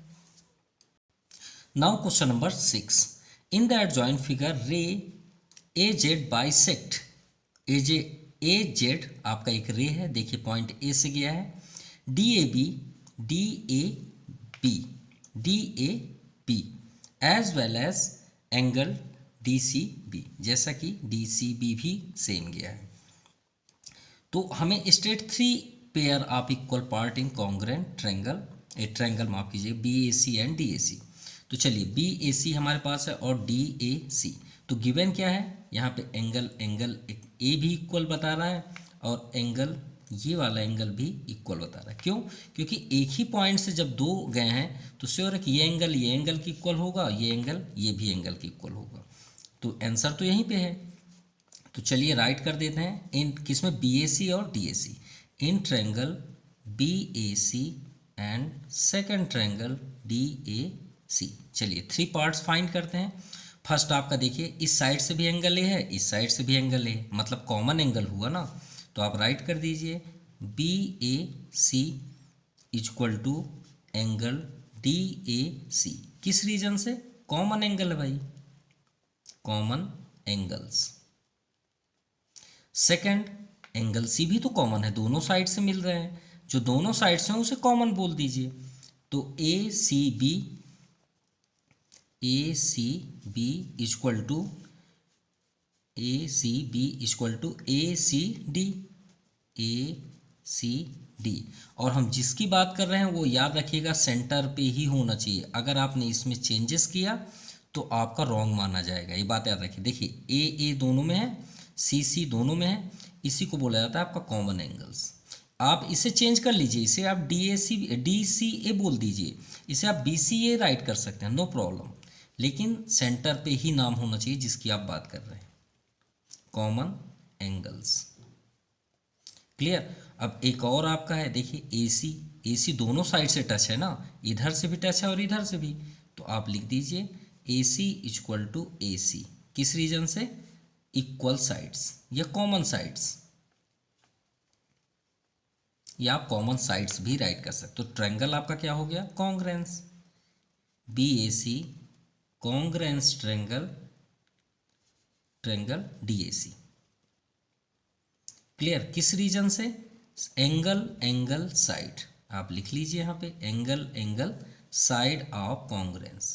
Now question number 6, in the adjoint figure ray A Z bisect A Z आपका एक रे है, देखिए पॉइंट ए से गया है, D A B as well as angle D C B, जैसा कि डी सी बी भी सेम गया है। तो हमें state 3 pair of equal part in congruent triangle, A triangle माफ कीजिए B A C and D A C. तो चलिए बी ए सी हमारे पास है और डी ए सी, तो गिवन क्या है, यहाँ पे एंगल ए भी इक्वल बता रहा है, और एंगल ये वाला एंगल भी इक्वल बता रहा है। क्यों, क्योंकि एक ही पॉइंट से जब दो गए हैं तो श्योर है कि ये एंगल की इक्वल होगा, ये एंगल ये भी एंगल की इक्वल होगा। तो आंसर तो यहीं पे है। तो चलिए राइट कर देते हैं इन किसमें, बी ए सी और D A C, in triangle B A C and second triangle D A C. चलिए 3 पार्ट्स फाइंड करते हैं। फर्स्ट आपका देखिए इस साइड से भी एंगल ए है, इस साइड से भी एंगल ए, मतलब कॉमन एंगल हुआ ना, तो आप राइट कर दीजिए B A C equal to angle D A C. किस रीजन से, कॉमन एंगल है भाई, common angles. Second angle C भी तो कॉमन है, दोनों साइड से मिल रहे हैं, जो दोनों साइड से हैं उसे कॉमन बोल दीजिए। तो A C B equal to A C D. और हम जिसकी बात कर रहे हैं वो याद रखिएगा सेंटर पे ही होना चाहिए, अगर आपने इसमें चेंजेस किया तो आपका रॉन्ग माना जाएगा, ये बात याद रखिए। देखिए ए दोनों में है, सी दोनों में है, इसी को बोला जाता है आपका कॉमन एंगल्स। आप इसे चेंज कर डी सी ए बोल दीजिए, इसे आप बी सी ए राइट कर सकते हैं, नो प्रॉब्लम। लेकिन सेंटर पे ही नाम होना चाहिए जिसकी आप बात कर रहे हैं। Common angles. क्लियर। अब एक और आपका है, देखिए AC। AC दोनों साइड से टच है ना, इधर से भी टच है और इधर से भी। तो आप लिख दीजिए AC इक्वल टू AC, किस रीजन से? इक्वल साइड्स या कॉमन साइड्स, या आप कॉमन साइड्स भी राइट कर सकते हो। तो ट्रायंगल आपका क्या हो गया? Congruence. BAC congruence triangle, triangle DAC। Clear. किस रीजन से? एंगल एंगल साइड, आप लिख लीजिए यहाँ पे angle angle side of congruence,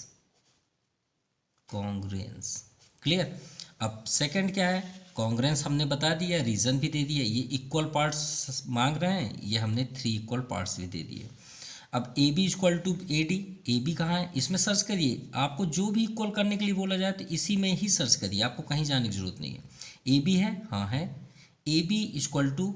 congruence. Clear. अब सेकंड क्या है? कॉन्ग्रेंस हमने बता दिया, रीजन भी दे दिया, ये इक्वल पार्ट्स मांग रहे हैं, ये हमने 3 इक्वल पार्ट्स भी दे दिए। अब AB equal to AD, AB कहाँ है इसमें सर्च करिए। आपको जो भी इक्वल करने के लिए बोला जाए तो इसी में ही सर्च करिए, आपको कहीं जाने की जरूरत नहीं है। AB है, हाँ है। AB इक्वल टू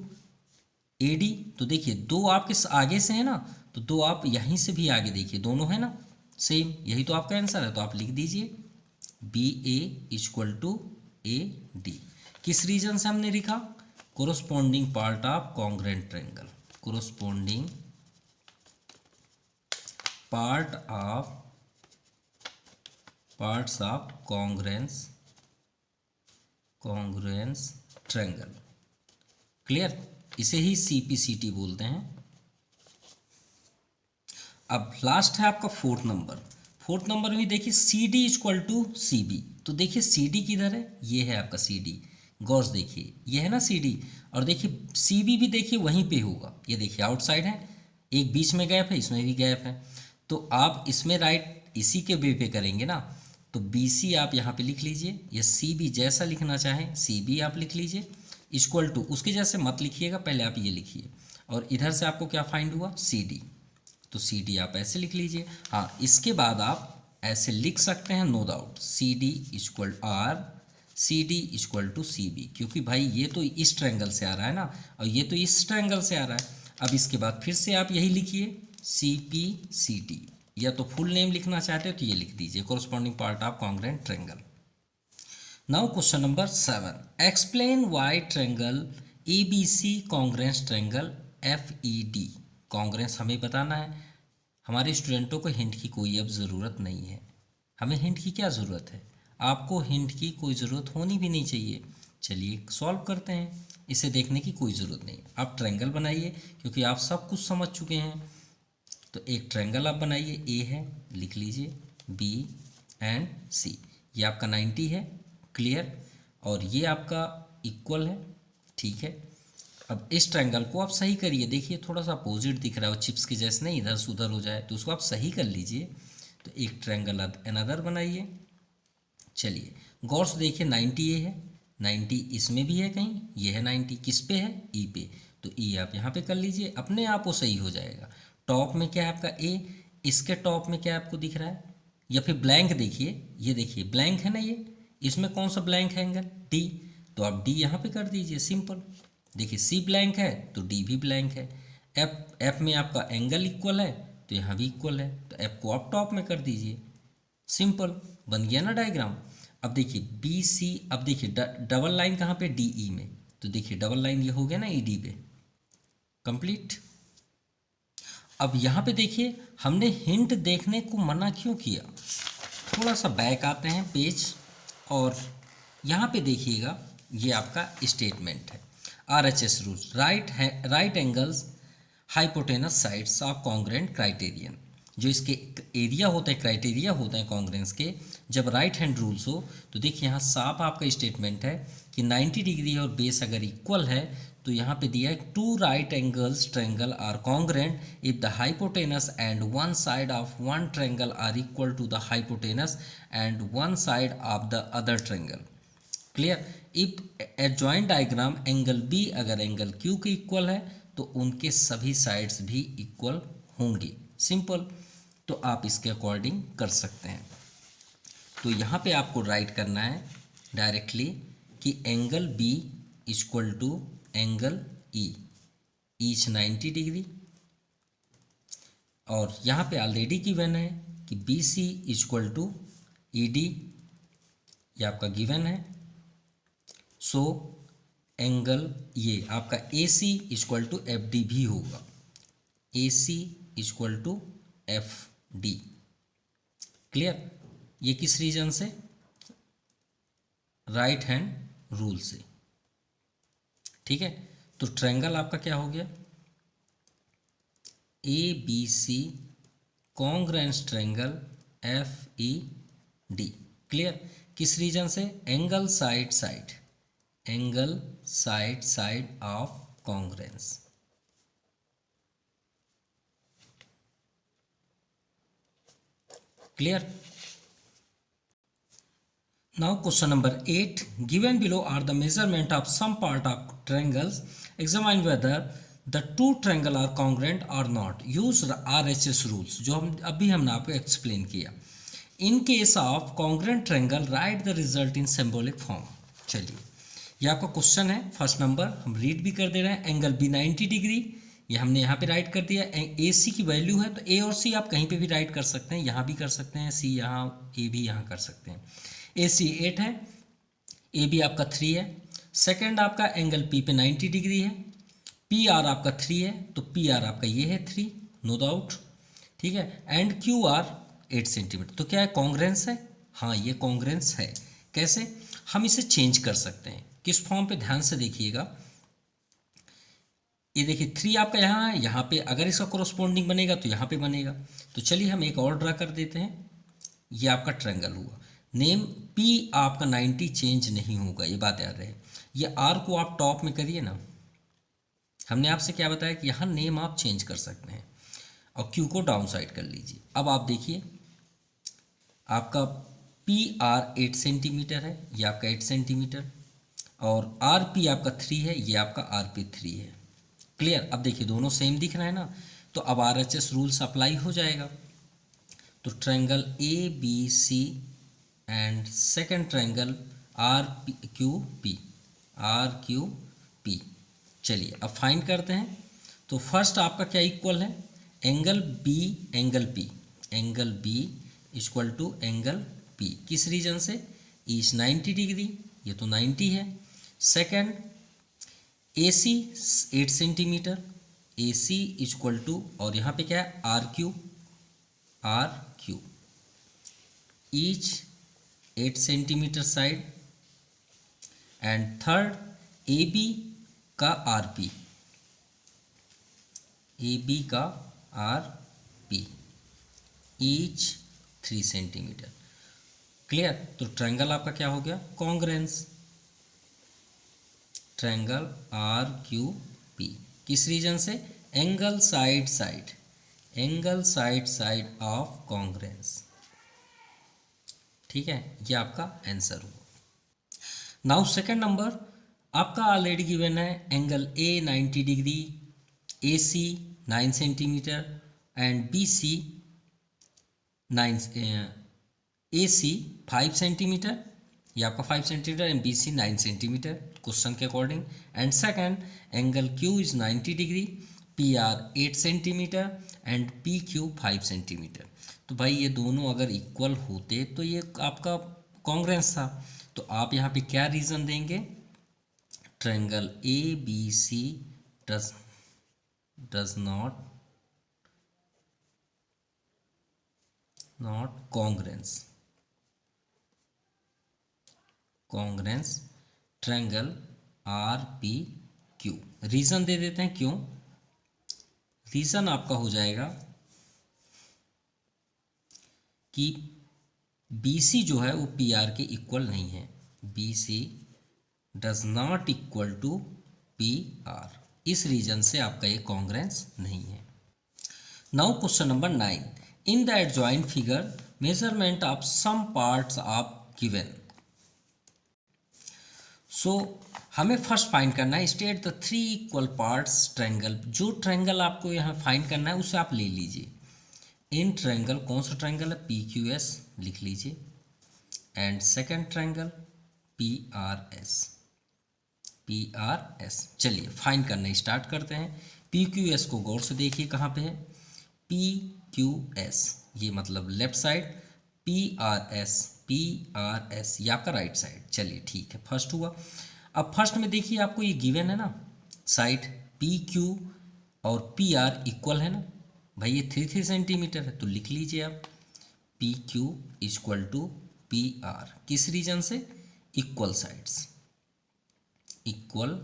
AD, तो देखिए दो आपके आगे से है ना, तो दो आप यहीं से भी आगे देखिए, दोनों है ना सेम, यही तो आपका आंसर है। तो आप लिख दीजिए BA इक्वल टू AD। किस रीजन से हमने लिखा? Corresponding part of congruent triangle, corresponding part of parts of congruence, congruence triangle. Clear. इसे ही CPCT बोलते हैं। अब लास्ट है आपका फोर्थ नंबर। फोर्थ नंबर में देखिए CD इक्वल टू CB, तो देखिए CD किधर है? ये है आपका CD, गौर से देखिए, ये है ना CD, और देखिए CB भी देखिए वहीं पे होगा, ये देखिए आउटसाइड है, एक बीच में गैप है, इसमें भी गैप है। तो आप इसमें राइट इसी के वे पे करेंगे ना, तो BC आप यहाँ पे लिख लीजिए, या CB जैसा लिखना चाहें CB आप लिख लीजिए, इक्वल टू, उसके जैसे मत लिखिएगा, पहले आप ये लिखिए, और इधर से आपको क्या फाइंड हुआ? CD, तो CD आप ऐसे लिख लीजिए। हाँ, इसके बाद आप ऐसे लिख सकते हैं no doubt, CD equal R, CD equal to CB, क्योंकि भाई ये तो इस ट्रायंगल से आ रहा है ना, और ये तो इस ट्रायंगल से आ रहा है। अब इसके बाद फिर से आप यही लिखिए CPCT, या तो फुल नेम लिखना चाहते हो तो ये लिख दीजिए, corresponding part of congruent triangle. Now question number 7, explain why triangle ABC congruence triangle FED। Congruence हमें बताना है। हमारे स्टूडेंटों को हिंट की कोई अब ज़रूरत नहीं है। हमें हिंट की क्या ज़रूरत है? आपको हिंट की कोई ज़रूरत होनी भी नहीं चाहिए। चलिए सॉल्व करते हैं, इसे देखने की कोई ज़रूरत नहीं। आप ट्रायंगल बनाइए, क्योंकि आप सब कुछ समझ चुके हैं। तो एक ट्रायंगल आप बनाइए, A है, लिख लीजिए B एंड C, ये आपका 90 है। क्लियर। और ये आपका इक्वल है, ठीक है। अब इस ट्रायंगल को आप सही करिए, देखिए थोड़ा सा अपोजिट दिख रहा है, वो चिप्स के जैसे नहीं इधर से उधर हो जाए, तो उसको आप सही कर लीजिए। तो एक ट्रायंगल अनदर बनाइए। चलिए गौर से देखिए 90 ये है, 90 इसमें भी है कहीं, ये है 90 किस पे है? E पे, तो E आप यहाँ पे कर लीजिए, अपने आप वो सही हो जाएगा। टॉप में क्या है आपका A, इसके टॉप में क्या आपको दिख रहा है? या फिर ब्लैंक देखिए, ये देखिए ब्लैंक है ना, ये इसमें कौन सा ब्लैंक है? एंगल D, तो आप D यहाँ पे कर दीजिए, सिंपल। देखिए C ब्लैंक है तो D भी ब्लैंक है। F में आपका एंगल इक्वल है तो यहाँ भी इक्वल है, तो F को आप टॉप में कर दीजिए, सिंपल, बन गया ना डायग्राम। अब देखिए BC, अब देखिए डबल लाइन कहाँ पे? DE में, तो देखिए डबल लाइन ये हो गया ना ED पे, कंप्लीट। अब यहाँ पे देखिए हमने हिंट देखने को मना क्यों किया? थोड़ा सा बैक आते हैं पेज, और यहाँ पे देखिएगा ये आपका स्टेटमेंट है, RHS rule, right angles hypotenuse sides of congruent criterion. जो इसके एरिया होते हैं, क्राइटेरिया होते हैं कॉन्ग्रेंस के, जब राइट हैंड रूल्स हो, तो देखिए यहाँ साफ आपका स्टेटमेंट है कि 90 डिग्री और बेस अगर इक्वल है, तो यहाँ पे दिया है 2 right angles triangle are congruent if the hypotenuse and one side of one triangle are equal to the hypotenuse and one side of the other triangle. Clear. If adjoint diagram angle B अगर angle Q के equal है, तो उनके सभी sides भी equal होंगी, simple. तो आप इसके अकॉर्डिंग कर सकते हैं। तो यहाँ पे आपको राइट करना है डायरेक्टली कि angle B equal to angle E, each 90 degree, और यहाँ पे ऑलरेडी गिवन है कि BC इक्वल टू ईडी ये आपका गिवन है। सो एंगल ये आपका A C equal to F D भी होगा, A C equal to F D. Clear? ये किस रीजन से? राइट हैंड रूल से। ठीक है, तो ट्रायंगल आपका क्या हो गया? A B C congruence triangle F E D. Clear? किस रीजन से? Angle side side, angle side side of congruence. Clear? Now question number 8. Given below are the measurement of some part of triangles. Examine whether the two triangle are congruent or not. Use RHS rules जो हमने आपको explain किया. In case of congruent triangle, write the result in symbolic form. चलिए, ये आपका question है first number, हम read भी कर दे रहे हैं. एंगल बी 90 डिग्री, ये हमने यहाँ पे राइट कर दिया. ए सी की वैल्यू है तो ए और सी आप कहीं पे भी राइट कर सकते हैं, यहाँ भी कर सकते हैं, सी यहाँ, ए भी यहाँ कर सकते हैं. ए सी 8 है, ए बी आपका 3 है. सेकेंड आपका एंगल पी पे 90 डिग्री है, पी आर आपका 3 है, तो पी आर आपका ये है 3, नो डाउट. ठीक है, एंड क्यू आर 8 सेंटीमीटर. तो क्या है? कॉन्ग्रुएंस है. हाँ, ये कॉन्ग्रुएंस है. कैसे? हम इसे चेंज कर सकते हैं. किस फॉर्म पे? ध्यान से देखिएगा. ये देखिए 3 आपका यहाँ है, यहाँ पे अगर इसका कोरोस्पोंडिंग बनेगा तो यहाँ पे बनेगा. तो चलिए हम एक और ड्रा कर देते हैं. ये आपका ट्रायंगल हुआ. नेम पी आपका 90 चेंज नहीं होगा, ये बात याद रहे. ये आर को आप टॉप में करिए ना. हमने आपसे क्या बताया कि यहाँ नेम आप चेंज कर सकते हैं, और क्यू को डाउन साइड कर लीजिए. अब आप देखिए आपका पी आर 8 सेंटीमीटर है, ये आपका 8 सेंटीमीटर, और आर पी आपका 3 है, ये आपका आर पी 3 है. क्लियर? अब देखिए दोनों सेम दिख रहा है ना, तो अब R H S rules apply हो जाएगा. तो triangle A B C and second triangle R Q P, R Q P. चलिए अब फाइंड करते हैं. तो फर्स्ट आपका क्या इक्वल है? Angle B angle P, angle B equal to angle P. किस रीजन से? ईच 90 डिग्री, ये तो 90 है. Second A C 8 centimetre, A C equal to, और यहाँ पे क्या है? R Q, R Q, each 8 centimetre side. And third A B का आर पी, ए बी का R P, each 3 centimetre. Clear? तो ट्रायंगल आपका क्या हो गया? Congruence. Triangle R Q P. किस रीजन से? Angle side side, angle side side of congruence. ठीक है, ये आपका आंसर हुआ. नाउ सेकंड नंबर आपका ऑलरेडी गिवन है. Angle A 90 degree, A C 9 centimetre and B C 9, A C 5 centimetre, ये आपका 5 centimetre and B C 9 centimetre question के according. And second angle Q is 90 degree, P R 8 centimetre and P Q 5 centimetre. तो भाई ये दोनों अगर equal होते तो ये आपका कॉन्ग्रुएंस था. तो आप यहाँ पे क्या रीज़न देंगे? Triangle A B C does not congruence, congruence triangle R P Q. Reason दे देते हैं क्यों. रीज़न आपका हो जाएगा कि बी सी जो है वो पी आर के इक्वल नहीं है. B C does not equal to P R. इस रीजन से आपका ये कॉन्ग्रुएंस नहीं है. Now question number 9. In the adjoint figure measurement of some parts of given. So हमें फर्स्ट फाइंड करना है. State the 3 equal parts triangle. जो ट्रायंगल आपको यहाँ फाइंड करना है उसे आप ले लीजिए. इन ट्रायंगल, कौन सा ट्रायंगल है? पी क्यू एस लिख लीजिए. And second triangle P R S, P R S. चलिए फाइंड करना स्टार्ट करते हैं. पी क्यू एस को गौर से देखिए कहाँ पे है. पी क्यू एस, ये मतलब लेफ्ट साइड. PRS ये आपका राइट साइड। चलिए ठीक है, फर्स्ट हुआ। अब फर्स्ट में देखिए आपको ये गिवन है ना, साइड PQ और PR इक्वल है ना भाई, ये 3 सेंटीमीटर है, तो लिख लीजिए आप PQ इक्वल टू PR। किस रीजन से? Equal sides, equal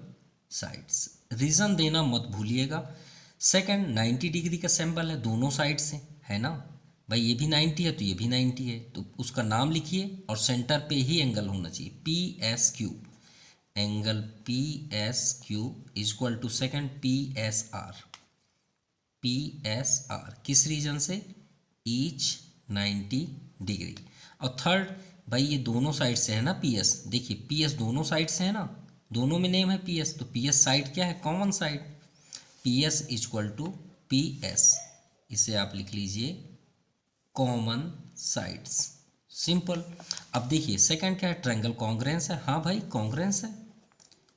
sides. Reason देना मत भूलिएगा। सेकंड 90 डिग्री का सैंपल है, दोनों साइड से है ना भाई, ये भी 90 है तो ये भी 90 है, तो उसका नाम लिखिए और सेंटर पे ही एंगल होना चाहिए PSQ। Angle PSQ equal to second PSR। किस रीजन से? Each 90 degree. और थर्ड भाई ये दोनों साइड से है ना PS, देखिए PS दोनों साइड से है ना, दोनों में नेम है PS, तो PS साइड क्या है? Common side. PS equal to PS, इसे आप लिख लीजिए कॉमन साइड्स, सिंपल। अब देखिए सेकंड क्या है? ट्रायंगल कॉन्ग्रेंस है। हाँ भाई कॉन्ग्रेंस है,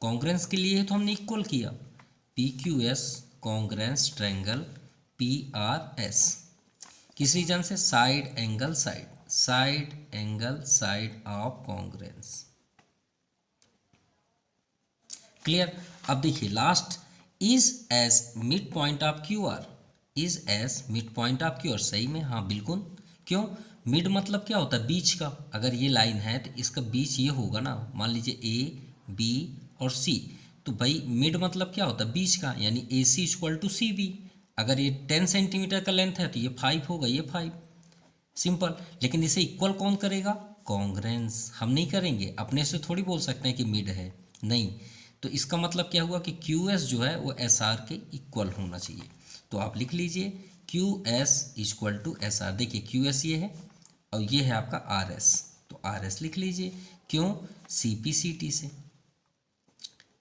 कॉन्ग्रेंस के लिए तो हमने इक्वल किया, PQS कॉन्ग्रेंस ट्रायंगल PRS। किस रीजन से? Side angle side, side angle side of congruence. Clear? अब देखिए last, is as mid point of QR। Is as mid point of QR, सही में हाँ बिल्कुल। क्यों? मिड मतलब क्या होता है? बीच का। अगर ये लाइन है तो इसका बीच ये होगा ना, मान लीजिए A B और C, तो भाई मिड मतलब क्या होता है? बीच का, यानी AC इक्वल टू CB। अगर ये 10 सेंटीमीटर का लेंथ है तो ये 5 होगा, ये 5, सिंपल। लेकिन इसे इक्वल कौन करेगा? कॉन्ग्रेंस। हम नहीं करेंगे, अपने से थोड़ी बोल सकते हैं कि मिड है, नहीं। तो इसका मतलब क्या हुआ कि QS जो है वो SR के इक्वल होना चाहिए। तो आप लिख लीजिए QS इक्वल टू SR। देखिए QS ये है और ये है आपका RS, तो RS लिख लीजिए। क्यों? CPCT से,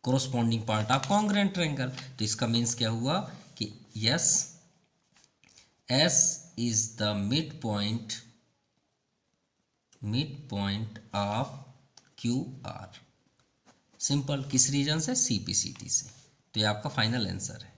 corresponding part of congruent triangle. तो इसका मीन्स क्या हुआ कि yes, S is the midpoint of QR, simple. किस रीजन से? CPCT से। तो ये आपका फाइनल आंसर है।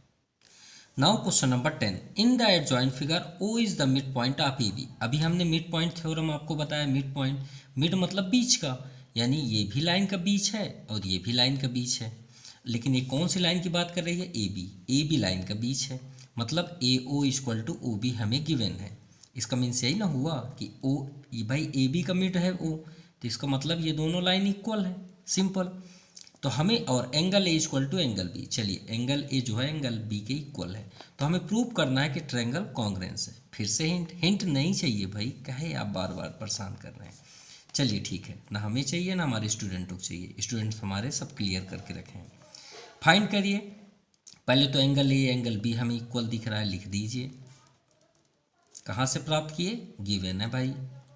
Now question number 10, in the adjoint figure O is the mid point of AB। अभी हमने मिड पॉइंट थ्योरम आपको बताया, मिड पॉइंट, मिड मतलब बीच का, यानी ये भी लाइन का बीच है और ये भी लाइन का बीच है। लेकिन ये कौन सी लाइन की बात कर रही है? AB लाइन का बीच है, मतलब AO इक्वल टू OB हमें गिवन है। इसका मीन्स यही ना हुआ कि O, भाई AB का मिड है O, तो इसका मतलब ये दोनों लाइन इक्वल है, सिंपल। तो हमें, और angle A equal to angle B, चलिए एंगल A जो है एंगल B के इक्वल है, तो हमें प्रूव करना है कि ट्रायंगल कॉन्ग्रेंस है। फिर से हिंट नहीं चाहिए भाई, कहे आप बार बार परेशान कर रहे हैं। चलिए ठीक है, ना हमें चाहिए ना हमारे स्टूडेंटों को चाहिए, स्टूडेंट्स हमारे सब क्लियर करके रखे हैं। फाइंड करिए। पहले तो एंगल A एंगल B हमें इक्वल दिख रहा है, लिख दीजिए। कहाँ से प्राप्त किए? गिवन है भाई,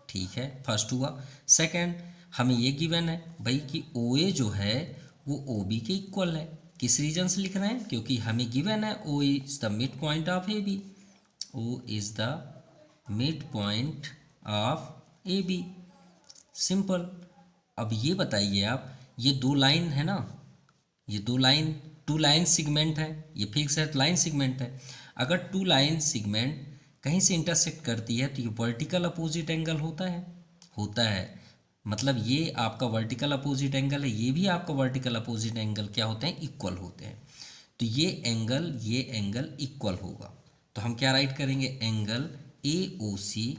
ठीक है, फर्स्ट हुआ। सेकंड, हमें ये गिवन है भाई कि OA जो है वो OB के इक्वल है। किस रीजन से लिख रहे हैं? क्योंकि हमें गिवन है O is the mid point of AB। O is the mid point of AB, simple. अब ये बताइए आप, ये दो लाइन है ना, ये दो लाइन, टू लाइन सिगमेंट है, ये फिक्स है, लाइन सिगमेंट है। अगर टू लाइन सिगमेंट कहीं से इंटरसेक्ट करती है तो ये वर्टिकल अपोजिट एंगल होता है, होता है। मतलब ये आपका वर्टिकल अपोजिट एंगल है, ये भी आपका वर्टिकल अपोजिट एंगल क्या होते हैं? इक्वल होते हैं। तो ये एंगल इक्वल होगा, तो हम क्या राइट करेंगे? Angle AOC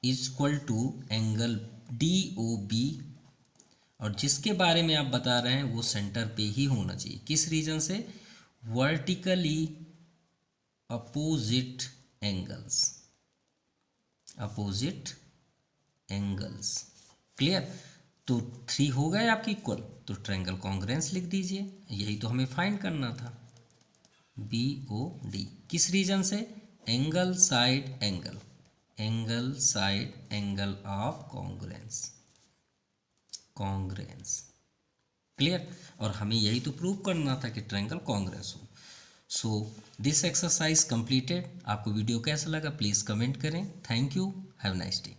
equal to angle DOB, और जिसके बारे में आप बता रहे हैं वो सेंटर पे ही होना चाहिए। किस रीजन से? Vertically opposite angles, opposite angles, clear. तो 3 हो गए आपके इक्वल, तो ट्रायंगल कॉन्ग्रेंस लिख दीजिए, यही तो हमें फाइंड करना था। BOD किस रीजन से? Angle side angle, angle side angle of congruence, congruence, clear. और हमें यही तो प्रूव करना था कि ट्रायंगल कॉन्ग्रेंस हो। So this exercise completed. आपको वीडियो कैसा लगा प्लीज़ कमेंट करें। Thank you, have nice day.